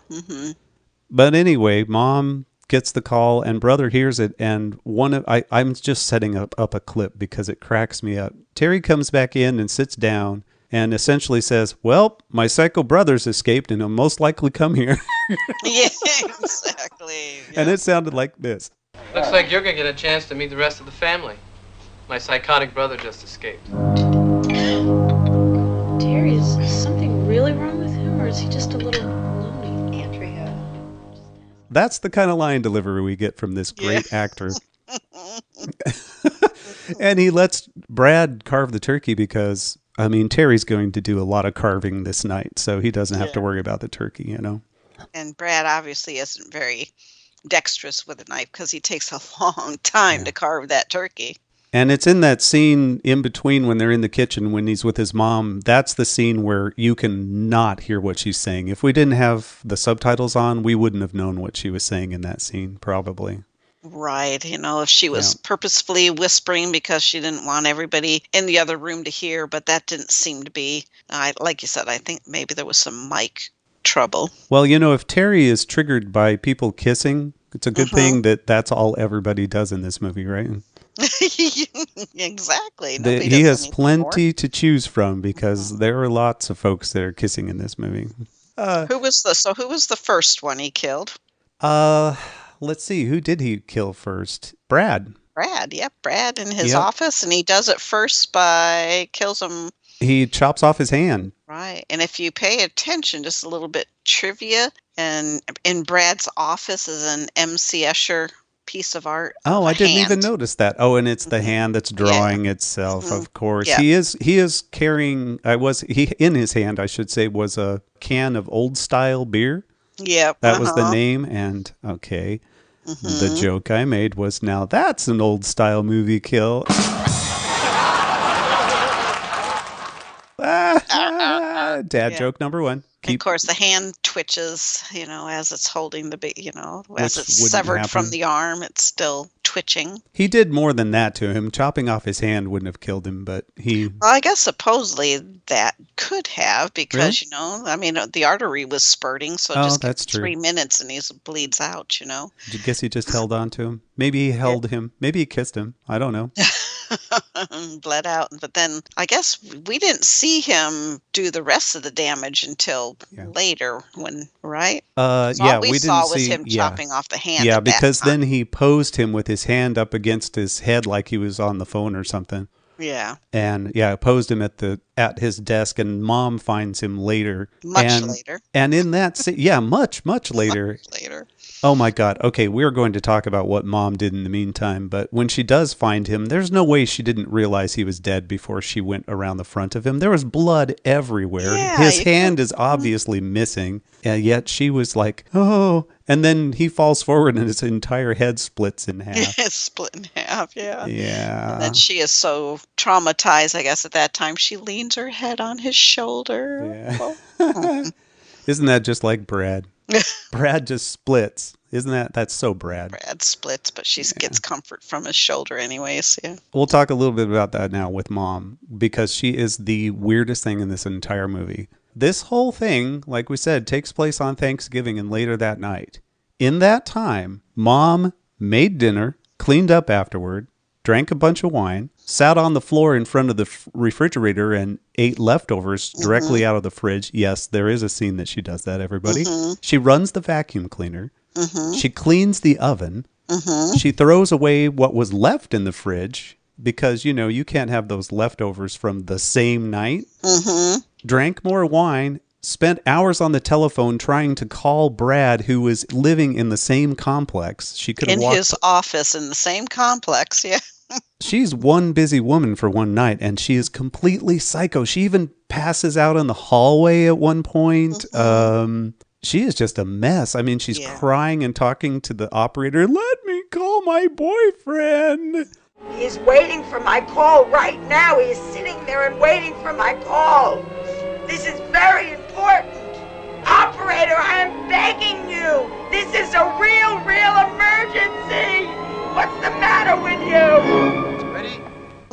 But anyway, Mom gets the call, and Brother hears it, and I'm just setting up a clip because it cracks me up. Terry comes back in and sits down and essentially says, well, my psycho brother's escaped, and he'll most likely come here. Yeah, exactly. And it sounded like this. Looks like you're going to get a chance to meet the rest of the family. My psychotic brother just escaped. Terry, is something really wrong with him, or is he just a little loony? Andrea. That's the kind of line delivery we get from this great actor. And he lets Brad carve the turkey because, I mean, Terry's going to do a lot of carving this night, so he doesn't have to worry about the turkey, you know. And Brad obviously isn't very dexterous with a knife because he takes a long time to carve that turkey. And it's in that scene in between when they're in the kitchen when he's with his mom. That's the scene where you can not hear what she's saying. If we didn't have the subtitles on, we wouldn't have known what she was saying in that scene, probably. Right. You know, if she was purposefully whispering because she didn't want everybody in the other room to hear, but that didn't seem to be, like you said, I think maybe there was some mic trouble. Well, you know, if Terry is triggered by people kissing, it's a good thing that that's all everybody does in this movie, right? Exactly. He has plenty to choose from because there are lots of folks that are kissing in this movie. Who was the first one he killed? Let's see. Who did he kill first? Brad. Brad in his office, and he does it first by kills him. He chops off his hand. Right. And if you pay attention, just a little bit trivia, and in Brad's office is an M.C. Escher piece of art. Oh, I didn't even notice that. Oh, and it's the hand that's drawing itself, of course. Yeah. He is carrying, in his hand, I should say, was a can of old style beer. Yep. That was the name, and okay. The joke I made was, now that's an old style movie kill. Dad joke number one. Of course, the hand twitches, as it's holding the, as it's severed from the arm, it's still twitching. He did more than that to him. Chopping off his hand wouldn't have killed him, but he... Well, I guess supposedly that could have, because, the artery was spurting, so just 3 minutes and he bleeds out, I guess he just held on to him. Maybe he held him. Maybe he kissed him. I don't know. Bled out. But then I guess we didn't see him do the rest of the damage until later right? All we saw was him chopping off the hand. Yeah, because then he posed him with his hand up against his head like he was on the phone or something. Yeah. And posed him at his desk, and Mom finds him later. Much later. And in that much later. Much later. Oh my God. Okay, we're going to talk about what Mom did in the meantime, but when she does find him, there's no way she didn't realize he was dead before she went around the front of him. There was blood everywhere. Yeah, his hand is obviously missing, and yet she was like, oh, and then he falls forward and his entire head splits in half. It's split in half, yeah. Yeah. And then she is so traumatized, I guess, at that time, she leans her head on his shoulder. Yeah. Isn't that just like Brad? Brad just splits. That's so Brad. Brad splits, but she gets comfort from his shoulder anyways. Yeah. We'll talk a little bit about that now with Mom, because she is the weirdest thing in this entire movie. This whole thing, like we said, takes place on Thanksgiving and later that night. In that time, Mom made dinner, cleaned up afterward, drank a bunch of wine, sat on the floor in front of the refrigerator and ate leftovers directly out of the fridge. Yes, there is a scene that she does that, everybody. She runs the vacuum cleaner. She cleans the oven. Mm-hmm. She throws away what was left in the fridge because, you can't have those leftovers from the same night. Mm-hmm. Drank more wine, spent hours on the telephone trying to call Brad, who was living in the same complex. She could have In his office in the same complex, yeah. She's one busy woman for one night, and she is completely psycho. She even passes out in the hallway at one point. Mm-hmm. She is just a mess. I mean, she's crying and talking to the operator. Let me call my boyfriend. He is waiting for my call right now. He is sitting there and waiting for my call. This is very important. Operator, I am begging you. This is a real emergency. What's the matter with you? Ready?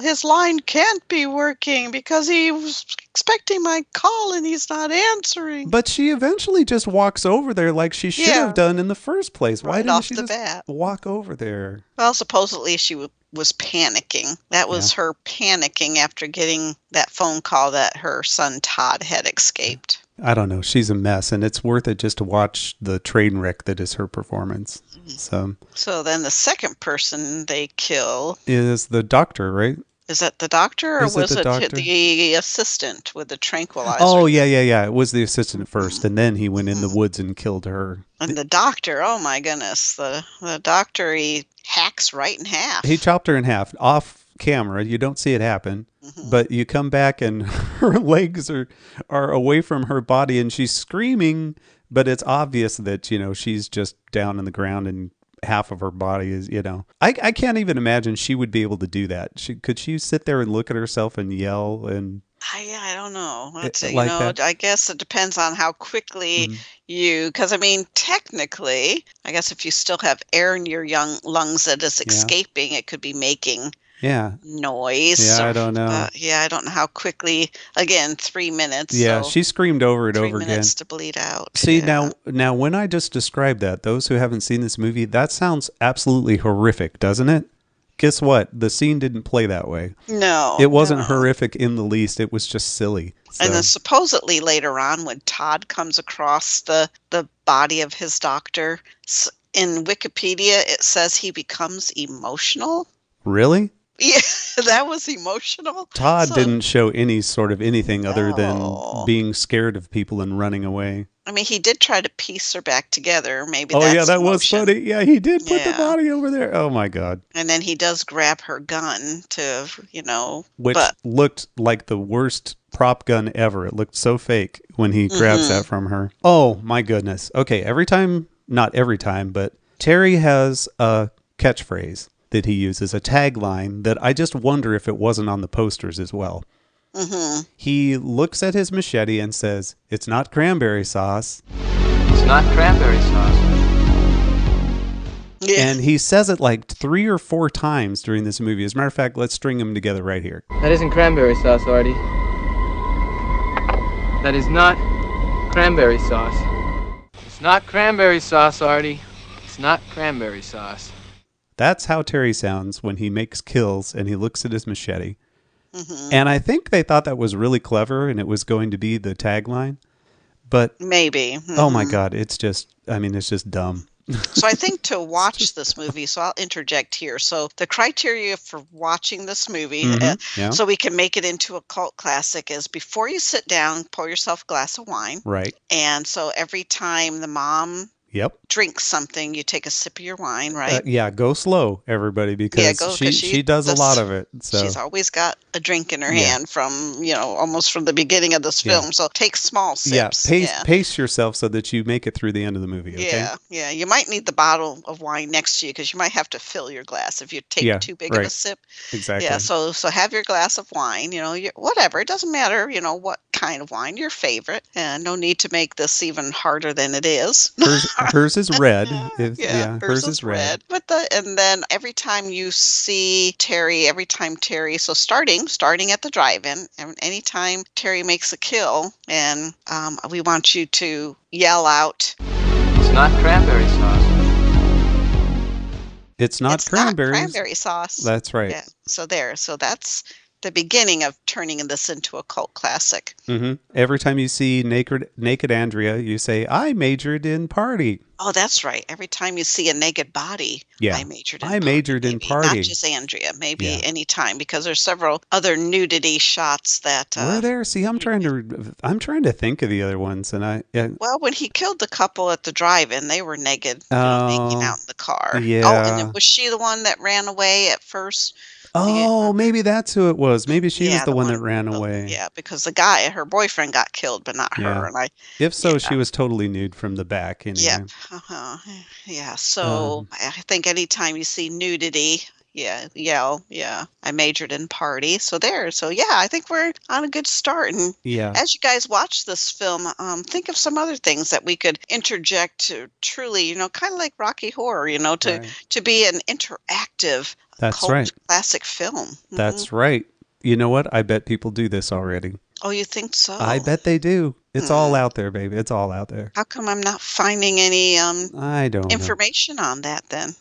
His line can't be working because he was expecting my call and he's not answering. But she eventually just walks over there like she should have done in the first place. Why didn't she just walk over there? Well, supposedly she was panicking. That was her panicking after getting that phone call that her son Todd had escaped. I don't know. She's a mess, and it's worth it just to watch the train wreck that is her performance. So then the second person they kill is the doctor, right? Is that the doctor, or was it the assistant with the tranquilizer? Oh, yeah. It was the assistant at first, and then he went in the woods and killed her. And the doctor, oh my goodness, the doctor, he hacks right in half. He chopped her in half off camera. You don't see it happen, but you come back and her legs are away from her body, and she's screaming, but it's obvious that, she's just down on the ground and half of her body is, I can't even imagine she would be able to do that. Could she sit there and look at herself and yell? And I don't know. That? I guess it depends on how quickly because technically, I guess if you still have air in your lungs that is escaping, it could be making noise. Yeah, I don't know. I don't know how quickly. Again, 3 minutes. Yeah, so she screamed over it over again. 3 minutes to bleed out. See, now when I just described that, those who haven't seen this movie, that sounds absolutely horrific, doesn't it? Guess what? The scene didn't play that way. No. It wasn't horrific in the least. It was just silly. So. And then supposedly later on, when Todd comes across the body of his doctor, in Wikipedia, it says he becomes emotional. Really? Yeah, that was emotional. Todd didn't show any sort of anything other than being scared of people and running away. I mean, he did try to piece her back together. Maybe that was funny. Yeah, he did put the body over there. Oh, my God. And then he does grab her gun to, Which looked like the worst prop gun ever. It looked so fake when he grabs that from her. Oh, my goodness. Okay, not every time, but Terry has a catchphrase that he uses, a tagline that I just wonder if it wasn't on the posters as well. He looks at his machete and says, "It's not cranberry sauce." It's not cranberry sauce. Yeah. And he says it like 3 or 4 times during this movie. As a matter of fact, let's string them together right here. That isn't cranberry sauce, Artie. That is not cranberry sauce. It's not cranberry sauce, Artie. It's not cranberry sauce. That's how Terry sounds when he makes kills and he looks at his machete. And I think they thought that was really clever and it was going to be the tagline. But maybe. Oh my God, it's just dumb. So I think to watch this movie, so I'll interject here. So the criteria for watching this movie, so we can make it into a cult classic, is before you sit down, pour yourself a glass of wine. Right. And so every time the mom drinks something, you take a sip of your wine, right? Go slow, everybody, because she does a lot of it. So she's always got a drink in her hand from, almost from the beginning of this film. So take small sips. Pace yourself so that you make it through the end of the movie, okay? Yeah. You might need the bottle of wine next to you because you might have to fill your glass if you take too big of a sip. Exactly. Yeah, so have your glass of wine, whatever. It doesn't matter, what kind of wine, your favorite. And no need to make this even harder than it is. Hers is red. Hers is red. And then every time you see Terry, so starting at the drive-in, and anytime Terry makes a kill, and we want you to yell out, "It's not cranberry sauce." It's not cranberry sauce. That's right. Yeah. So that's the beginning of turning this into a cult classic. Mm-hmm. Every time you see naked Andrea, you say, "I majored in party." Oh, that's right. Every time you see a naked body, Yeah. I majored in I majored in party. Not just Andrea, maybe Yeah. any time, because there's several other nudity shots that were there? See, I'm trying to think of the other ones, and well, when he killed the couple at the drive-in, they were naked, making out in the car. Yeah. Oh, and then was she the one that ran away at first? Oh, maybe that's who it was. Maybe she was the one that ran away. Yeah, because the guy, her boyfriend, got killed, but not Yeah. her. And If so, she was totally nude from the back. Anyway. Yep. Yeah. So I think anytime you see nudity, I majored in party. So there. So yeah, I think we're on a good start. And as you guys watch this film, think of some other things that we could interject to truly, kind of like Rocky Horror, to be an interactive cult classic film. That's right. You know what? I bet people do this already. Oh, you think so? I bet they do. It's all out there, baby. It's all out there. How come I'm not finding any I don't information on that then?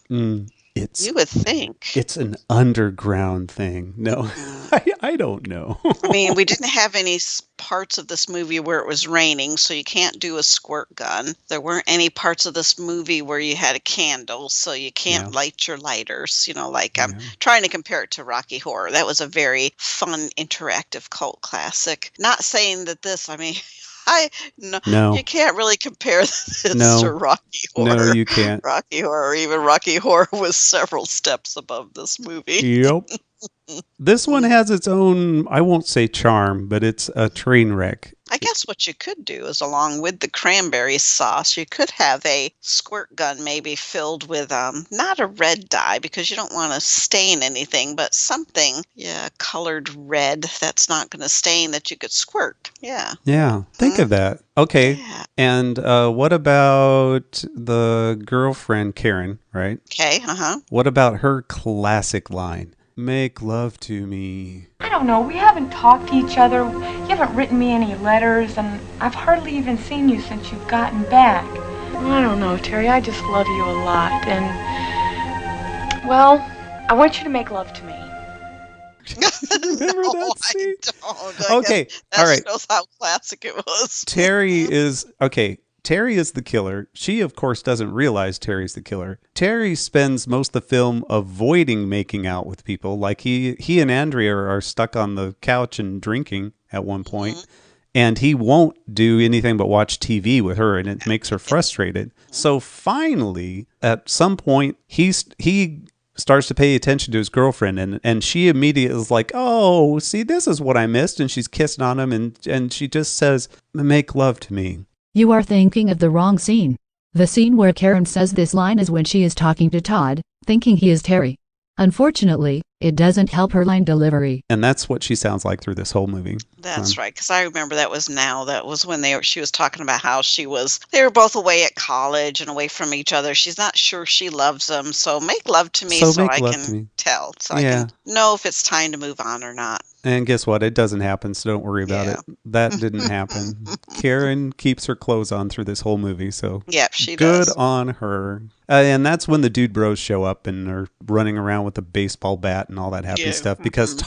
You would think. It's an underground thing. No, I don't know. I mean, we didn't have any parts of this movie where it was raining, so you can't do a squirt gun. There weren't any parts of this movie where you had a candle, so you can't light your lighters. I'm trying to compare it to Rocky Horror. That was a very fun, interactive cult classic. Not saying that this, No. You can't really compare this to Rocky Horror. No, you can't. Rocky Horror, even Rocky Horror was several steps above this movie. Yep. This one has its own, I won't say charm, but it's a train wreck. I guess what you could do is, along with the cranberry sauce, you could have a squirt gun maybe filled with not a red dye, because you don't want to stain anything, but something colored red that's not going to stain, that you could squirt. Yeah, think of that. Okay. And what about the girlfriend Karen, right? Okay. What about her classic line? Make love to me. I don't know. We haven't talked to each other. You haven't written me any letters, and I've hardly even seen you since you've gotten back. I don't know, Terry. I just love you a lot, and, well, I want you to make love to me. Remember that scene? I don't. Okay, all right. That shows how classic it was. Terry is the killer. She, of course, doesn't realize Terry's the killer. Terry spends most of the film avoiding making out with people. Like he and Andrea are stuck on the couch and drinking at one point, and he won't do anything but watch TV with her, and it makes her frustrated. So finally, at some point, he starts to pay attention to his girlfriend, and she immediately is like, "Oh, see, this is what I missed," and she's kissing on him, and she just says, "Make love to me." You are thinking of the wrong scene. The scene where Karen says this line is when she is talking to Todd, thinking he is Terry. Unfortunately, it doesn't help her line delivery. And that's what she sounds like through this whole movie. That's right, because I remember that was when she was talking about how they were both away at college and away from each other. She's not sure she loves him, so make love to me so I can tell, so I can know if it's time to move on or not. And guess what? It doesn't happen, so don't worry about it. That didn't happen. Karen keeps her clothes on through this whole movie, so she does. Good on her. And that's when the dude bros show up and are running around with a baseball bat and all that happy stuff, because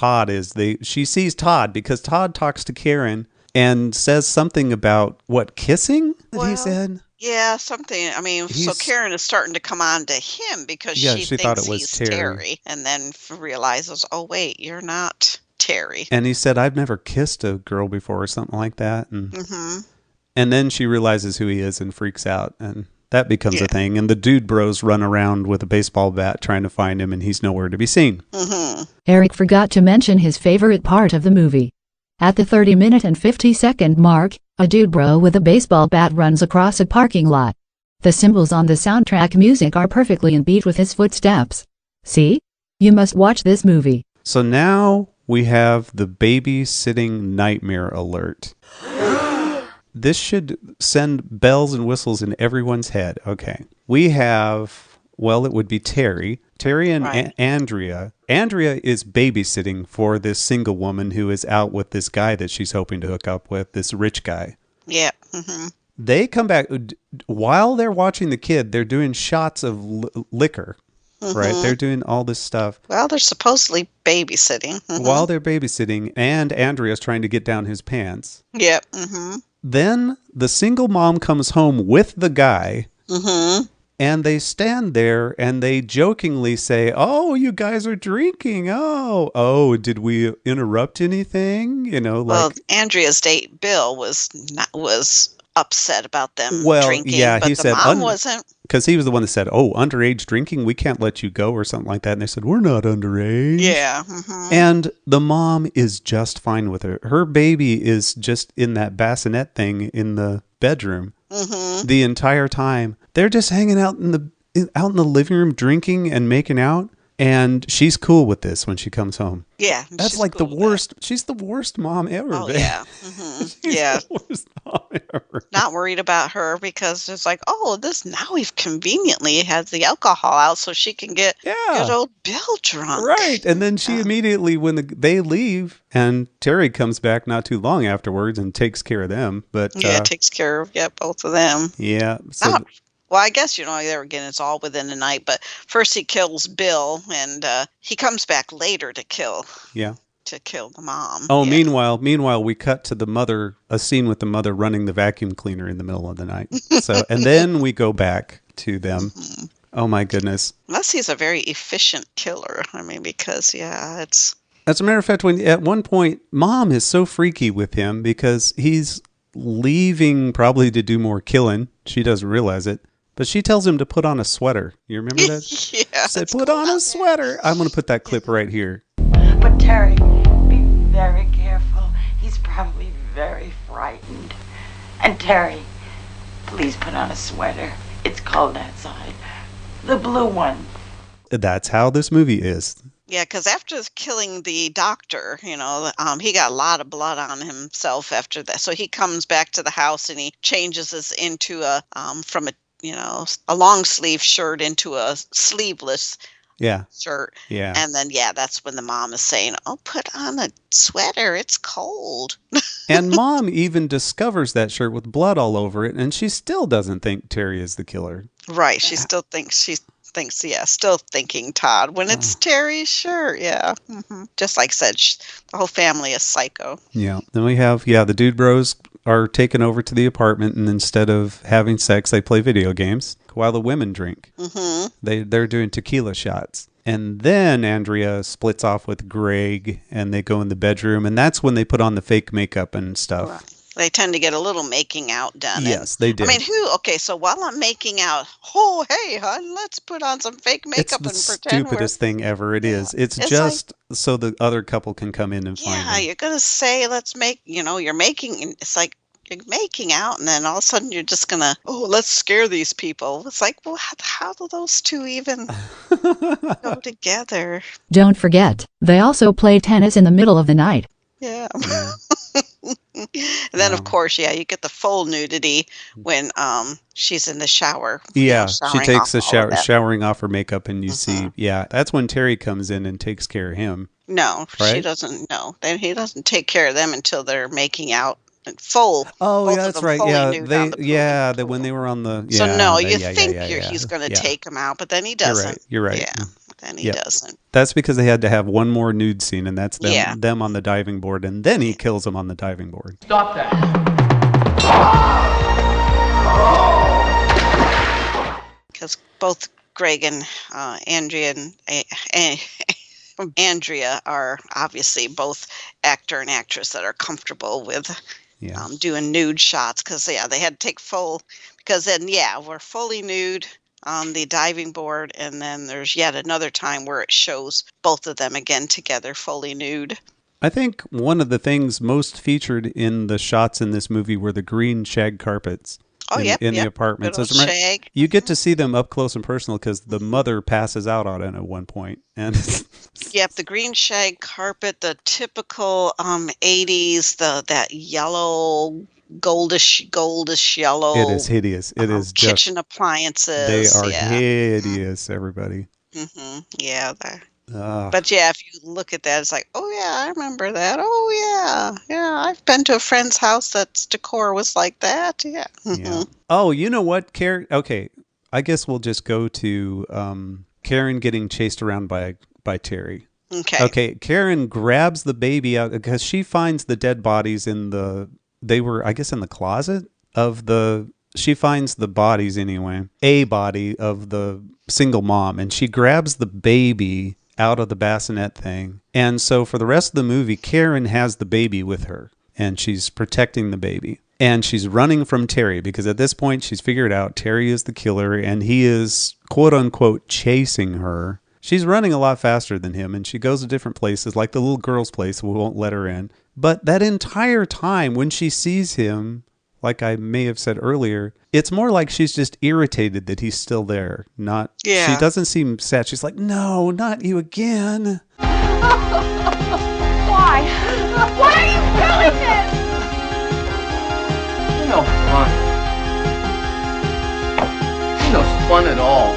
she sees Todd, because Todd talks to Karen and says something about, kissing that he said? Yeah, something. I mean, so Karen is starting to come on to him because she thinks thought it was he's Terry. And then realizes, oh, wait, you're not Terry. And he said, "I've never kissed a girl before," or something like that. And then she realizes who he is and freaks out, and that becomes a thing. And the dude bros run around with a baseball bat trying to find him, and he's nowhere to be seen. Eric forgot to mention his favorite part of the movie. At the 30-minute and 50-second mark, a dude bro with a baseball bat runs across a parking lot. The cymbals on the soundtrack music are perfectly in beat with his footsteps. See? You must watch this movie. So now we have the babysitting nightmare alert. This should send bells and whistles in everyone's head. Okay. We have, it would be Terry. Terry and Andrea. Andrea is babysitting for this single woman who is out with this guy that she's hoping to hook up with, this rich guy. Yeah. They come back. While they're watching the kid, they're doing shots of liquor. right? They're doing all this stuff. Well, they're supposedly babysitting. While they're babysitting, and Andrea's trying to get down his pants. Yep. Then the single mom comes home with the guy. And they stand there and they jokingly say, "Oh, you guys are drinking. Oh, did we interrupt anything?" You know, like. Well, Andrea's date Bill was upset about them drinking. Yeah, but he the said mom wasn't. Because he was the one that said, "Oh, underage drinking, we can't let you go," or something like that. And they said, "We're not underage." Yeah. And the mom is just fine with her. Her baby is just in that bassinet thing in the bedroom the entire time. They're just hanging out in the living room, drinking and making out. And she's cool with this when she comes home. Yeah. That's like the worst. She's the worst mom ever. Oh, yeah. The worst mom ever. Not worried about her because it's like, now we've conveniently had the alcohol out so she can get good old Bill drunk. Right. And then she immediately, when they leave, and Terry comes back not too long afterwards and takes care of them. But takes care of both of them. Yeah. So well, I guess, there again, it's all within the night. But first he kills Bill, and he comes back later to kill the mom. Oh, meanwhile, we cut to the mother, a scene with the mother running the vacuum cleaner in the middle of the night. So, and then we go back to them. Oh, my goodness. Unless he's a very efficient killer. I mean, because, it's... As a matter of fact, at one point, Mom is so freaky with him because he's leaving probably to do more killing. She doesn't realize it. But she tells him to put on a sweater. You remember that? Yeah. She said, "Put on a sweater." I'm going to put that clip right here. But Terry, be very careful. He's probably very frightened. And Terry, please put on a sweater. It's cold outside. The blue one. That's how this movie is. Yeah, because after killing the doctor, he got a lot of blood on himself after that. So he comes back to the house and he changes this into from a long sleeve shirt into a sleeveless shirt. Yeah. And then, that's when the mom is saying, "Oh, put on a sweater. It's cold." And Mom even discovers that shirt with blood all over it, and she still doesn't think Terry is the killer. Right. She still thinks, still thinking Todd when it's Terry's shirt. Yeah. Just like I said, the whole family is psycho. Yeah. Then we have, the dude bros are taken over to the apartment, and instead of having sex, they play video games while the women drink. They're doing tequila shots. And then Andrea splits off with Greg, and they go in the bedroom, and that's when they put on the fake makeup and stuff. Right. They tend to get a little making out done. Yes, they do. I mean, so while I'm making out, "Oh, hey, hon, let's put on some fake makeup and pretend It's the stupidest thing ever. It is. It's just like, so the other couple can come in and find them. Yeah, you're going to say, let's make, you're making, it's like you're making out, and then all of a sudden you're just going to, let's scare these people. It's like, well, how do those two even go together? Don't forget, they also play tennis in the middle of the night. Yeah. And then, of course, you get the full nudity when she's in the shower. Yeah, she takes a shower, showering off her makeup, and you see, that's when Terry comes in and takes care of him. No, right? She doesn't. No, he doesn't take care of them until they're making out full. Oh, yeah, that's right. Yeah, when they were on the. Yeah, so no, you think he's going to take them out, but then he doesn't. You're right. Yeah. Then he doesn't. That's because they had to have one more nude scene, and that's them on the diving board, and then he kills them on the diving board. Stop that. Because both Greg and Andrea are obviously both actor and actress that are comfortable with doing nude shots, because they had to take full, because then we're fully nude on the diving board, and then there's yet another time where it shows both of them again together fully nude. I think one of the things most featured in the shots in this movie were the green shag carpets in the apartments. You get to see them up close and personal because the mother passes out on it at one point. And the green shag carpet, the typical 80s, that yellow goldish yellow. It is hideous. It is just kitchen appliances. They are hideous, everybody. Yeah. But if you look at that, it's like, I remember that. I've been to a friend's house that's decor was like that. Oh, you know what, Okay, I guess we'll just go to Karen getting chased around by Terry. Okay. Karen grabs the baby out because she finds the dead bodies they were, I guess, in the closet she finds the bodies anyway, a body of the single mom, and she grabs the baby out of the bassinet thing. And so for the rest of the movie, Karen has the baby with her, and she's protecting the baby. And she's running from Terry because at this point she's figured out Terry is the killer and he is, quote unquote, chasing her. She's running a lot faster than him, and she goes to different places, like the little girl's place. We won't let her in. But that entire time when she sees him, like I may have said earlier, it's more like she's just irritated that he's still there. She doesn't seem sad. She's like, no, not you again. Why? Why are you doing this? You're no fun. You're no fun at all.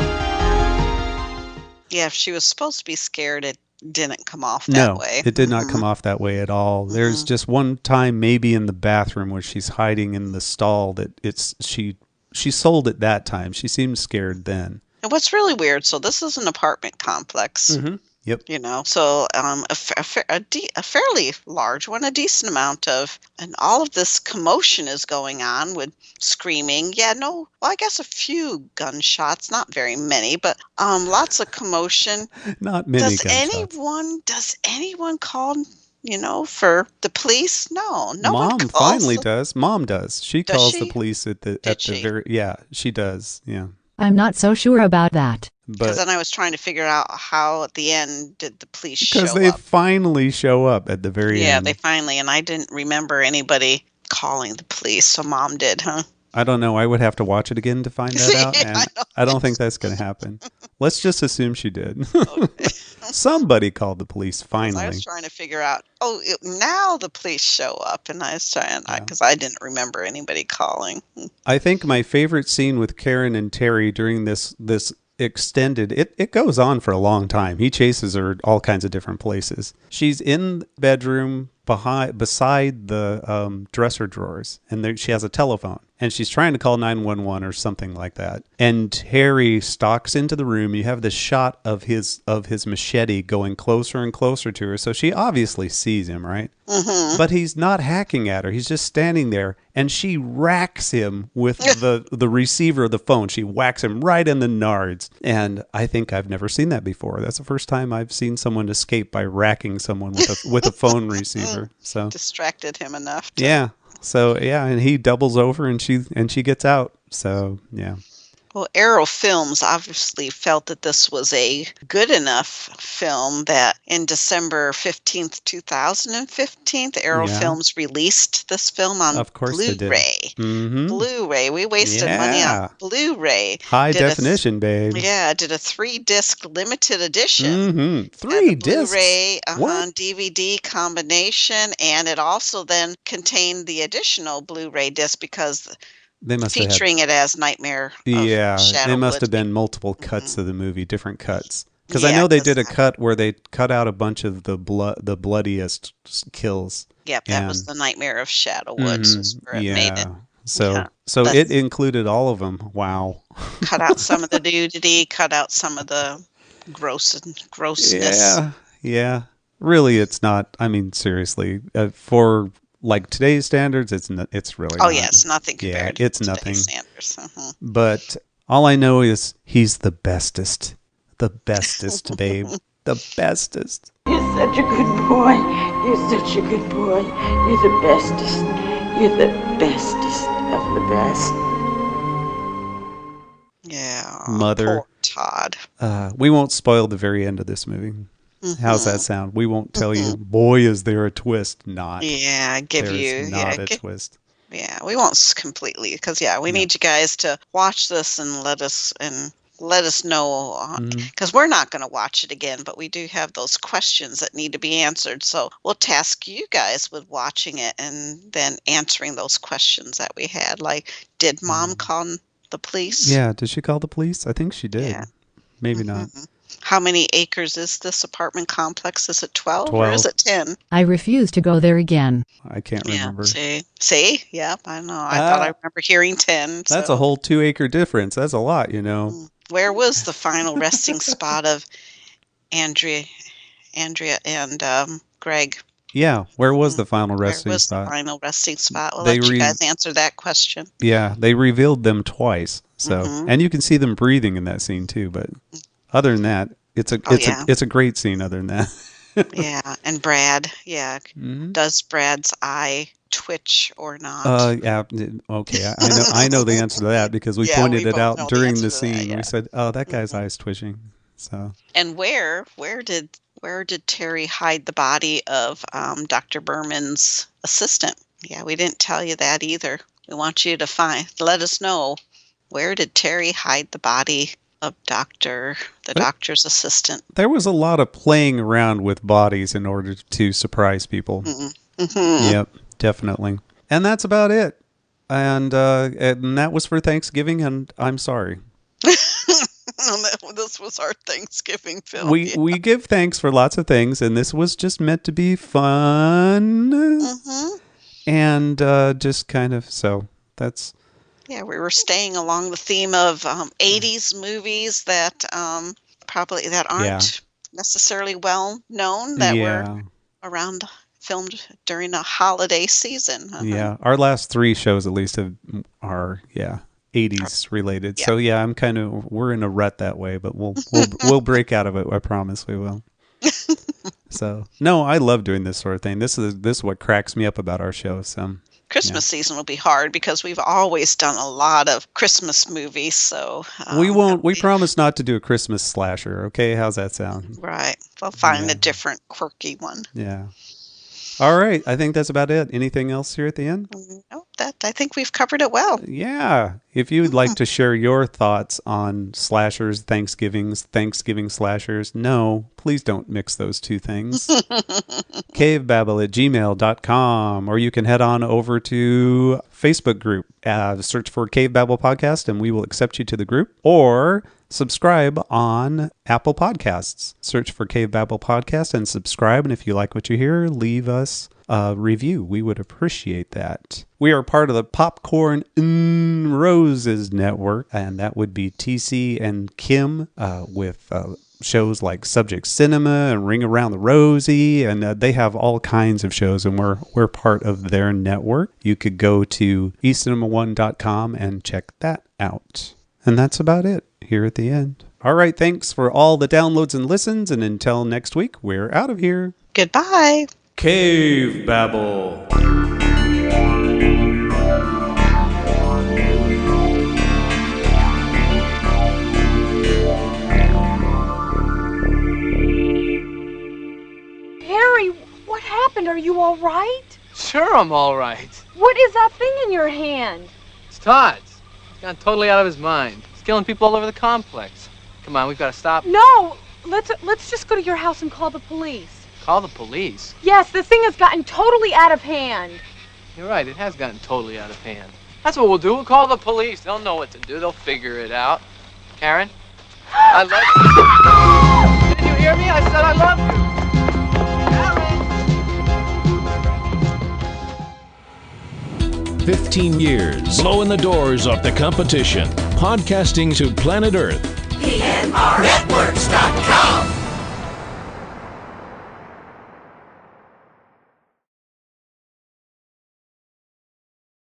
Yeah, if she was supposed to be scared, it didn't come off that way. No, it did not come off that way at all. There's just one time maybe in the bathroom where she's hiding in the stall that she sold it that time. She seemed scared then. And what's really weird, so this is an apartment complex. Mm-hmm. Yep. So a fairly large one, a decent amount of, and all of this commotion is going on with screaming. I guess a few gunshots, not very many, but lots of commotion. Not many gunshots. Does anyone call, for the police? No Mom one calls. finally does. Mom does. She calls the police at the she? very, yeah, she does. Yeah. I'm not so sure about that. Because then I was trying to figure out how at the end did the police show up. Because they finally show up at the very end. Yeah, they finally, and I didn't remember anybody calling the police, so Mom did, huh? I don't know. I would have to watch it again to find that out. And I don't think that's going to happen. Let's just assume she did. Okay. Somebody called the police finally. I was trying to figure out, now the police show up. And I was trying, because I didn't remember anybody calling. I think my favorite scene with Karen and Terry during this extended, it goes on for a long time. He chases her all kinds of different places. She's in the bedroom beside the dresser drawers, and she has a telephone, and she's trying to call 911 or something like that. And Harry stalks into the room. You have this shot of his machete going closer and closer to her, so she obviously sees him, right? Mm-hmm. But he's not hacking at her. He's just standing there, and she racks him with the receiver of the phone. She whacks him right in the nards. And I think I've never seen that before. That's the first time I've seen someone escape by racking someone with a phone receiver. So distracted him enough. Yeah. So yeah, and he doubles over and she gets out. So yeah. Well, Arrow Films obviously felt that this was a good enough film that in December 15th, 2015, Arrow Films released this film on Blu-ray. Mm-hmm. Blu-ray. We wasted money on Blu-ray. High definition, babe. Yeah, did a 3-disc limited edition. Mm-hmm. 3 discs? Blu-ray DVD combination, and it also then contained the additional Blu-ray disc because they must featuring it as Nightmare of Shadowwood. It must have been multiple cuts of the movie, different cuts. Because I know they did a cut where they cut out a bunch of the bloodiest kills. Yep, that was the Nightmare of Shadowwoods. Was where it made it. So it included all of them. Wow. Cut out some of the nudity, cut out some of the grossness. Yeah. Really, it's not. I mean, seriously, for like today's standards, it's really. Oh yeah, it's nothing compared to it's today's nothing. standards. Mm-hmm. But all I know is he's the bestest, babe, the bestest. You're such a good boy. You're such a good boy. You're the bestest. You're the bestest of the best. Yeah, Mother. Poor Todd. We won't spoil the very end of this movie. Mm-hmm. How's that sound? We won't tell you, boy, is there a twist. Not. Yeah, There's not a twist. Yeah, we won't completely, because we need you guys to watch this and let us know, because we're not going to watch it again, but we do have those questions that need to be answered. So we'll task you guys with watching it and then answering those questions that we had. Like, did Mom call the police? Yeah, did she call the police? I think she did. Yeah. Maybe not. How many acres is this apartment complex? Is it 12 or is it 10? I refuse to go there again. I can't remember. See? Yeah, I know. I thought I remember hearing 10. That's a whole 2-acre difference. That's a lot, you know. Where was the final resting spot of Andrea and Greg? Yeah, where was the final resting Where was spot? the final resting spot? We'll They let you guys answer that question. Yeah, they revealed them twice. So, and you can see them breathing in that scene too. But other than that, it's a great scene. Other than that, yeah, and Brad, does Brad's eye twitch or not? Yeah, okay. I know the answer to that because we pointed it out during the scene. We said, "Oh, that guy's eye's twitching." So. And where did Terry hide the body of Dr. Berman's assistant? Yeah, we didn't tell you that either. We want you to let us know, where did Terry hide the body of the doctor's assistant? There was a lot of playing around with bodies in order to surprise people. Yep, definitely. And that's about it. And that was for Thanksgiving, and I'm sorry. This was our Thanksgiving film. We give thanks for lots of things, and this was just meant to be fun. And just kind of, so that's... Yeah, we were staying along the theme of 80s movies that probably aren't necessarily well known, that were around, filmed during a holiday season. Yeah, our last 3 shows at least are 80s related. So I'm we're in a rut that way, but we'll break out of it. I promise we will. So no, I love doing this sort of thing. This is what cracks me up about our show. So Christmas season will be hard because we've always done a lot of Christmas movies. So we won't. We promise not to do a Christmas slasher. Okay, how's that sound? Right. We'll find a different quirky one. Yeah. All right. I think that's about it. Anything else here at the end? No, I think we've covered it well. Yeah. If you would like to share your thoughts on slashers, Thanksgiving slashers, no, please don't mix those two things. Cavebabble@gmail.com, or you can head on over to Facebook group, search for Cavebabble Podcast, and we will accept you to the group, or subscribe on Apple Podcasts. Search for Cavebabble Podcast and subscribe. And if you like what you hear, leave us a review. We would appreciate that. We are part of the Popcorn and Roses Network, and that would be TC and Kim with shows like Subject Cinema and Ring Around the Rosie, and they have all kinds of shows, and we're part of their network. You could go to ecinema1.com and check that out. And that's about it here at the end. All right, thanks for all the downloads and listens, and until next week, we're out of here. Goodbye. Cavebabble. Harry, what happened? Are you all right? Sure, I'm all right. What is that thing in your hand? It's Todd's. He's gone totally out of his mind. He's killing people all over the complex. Come on, we've got to stop. No! Let's just go to your house and call the police. Call the police? Yes, this thing has gotten totally out of hand. You're right, it has gotten totally out of hand. That's what we'll do. We'll call the police. They'll know what to do. They'll figure it out. Karen? I love you. Didn't you hear me? I said I love you. Karen! 15 years, blowing the doors off the competition. Podcasting to planet Earth. PNRnetworks.com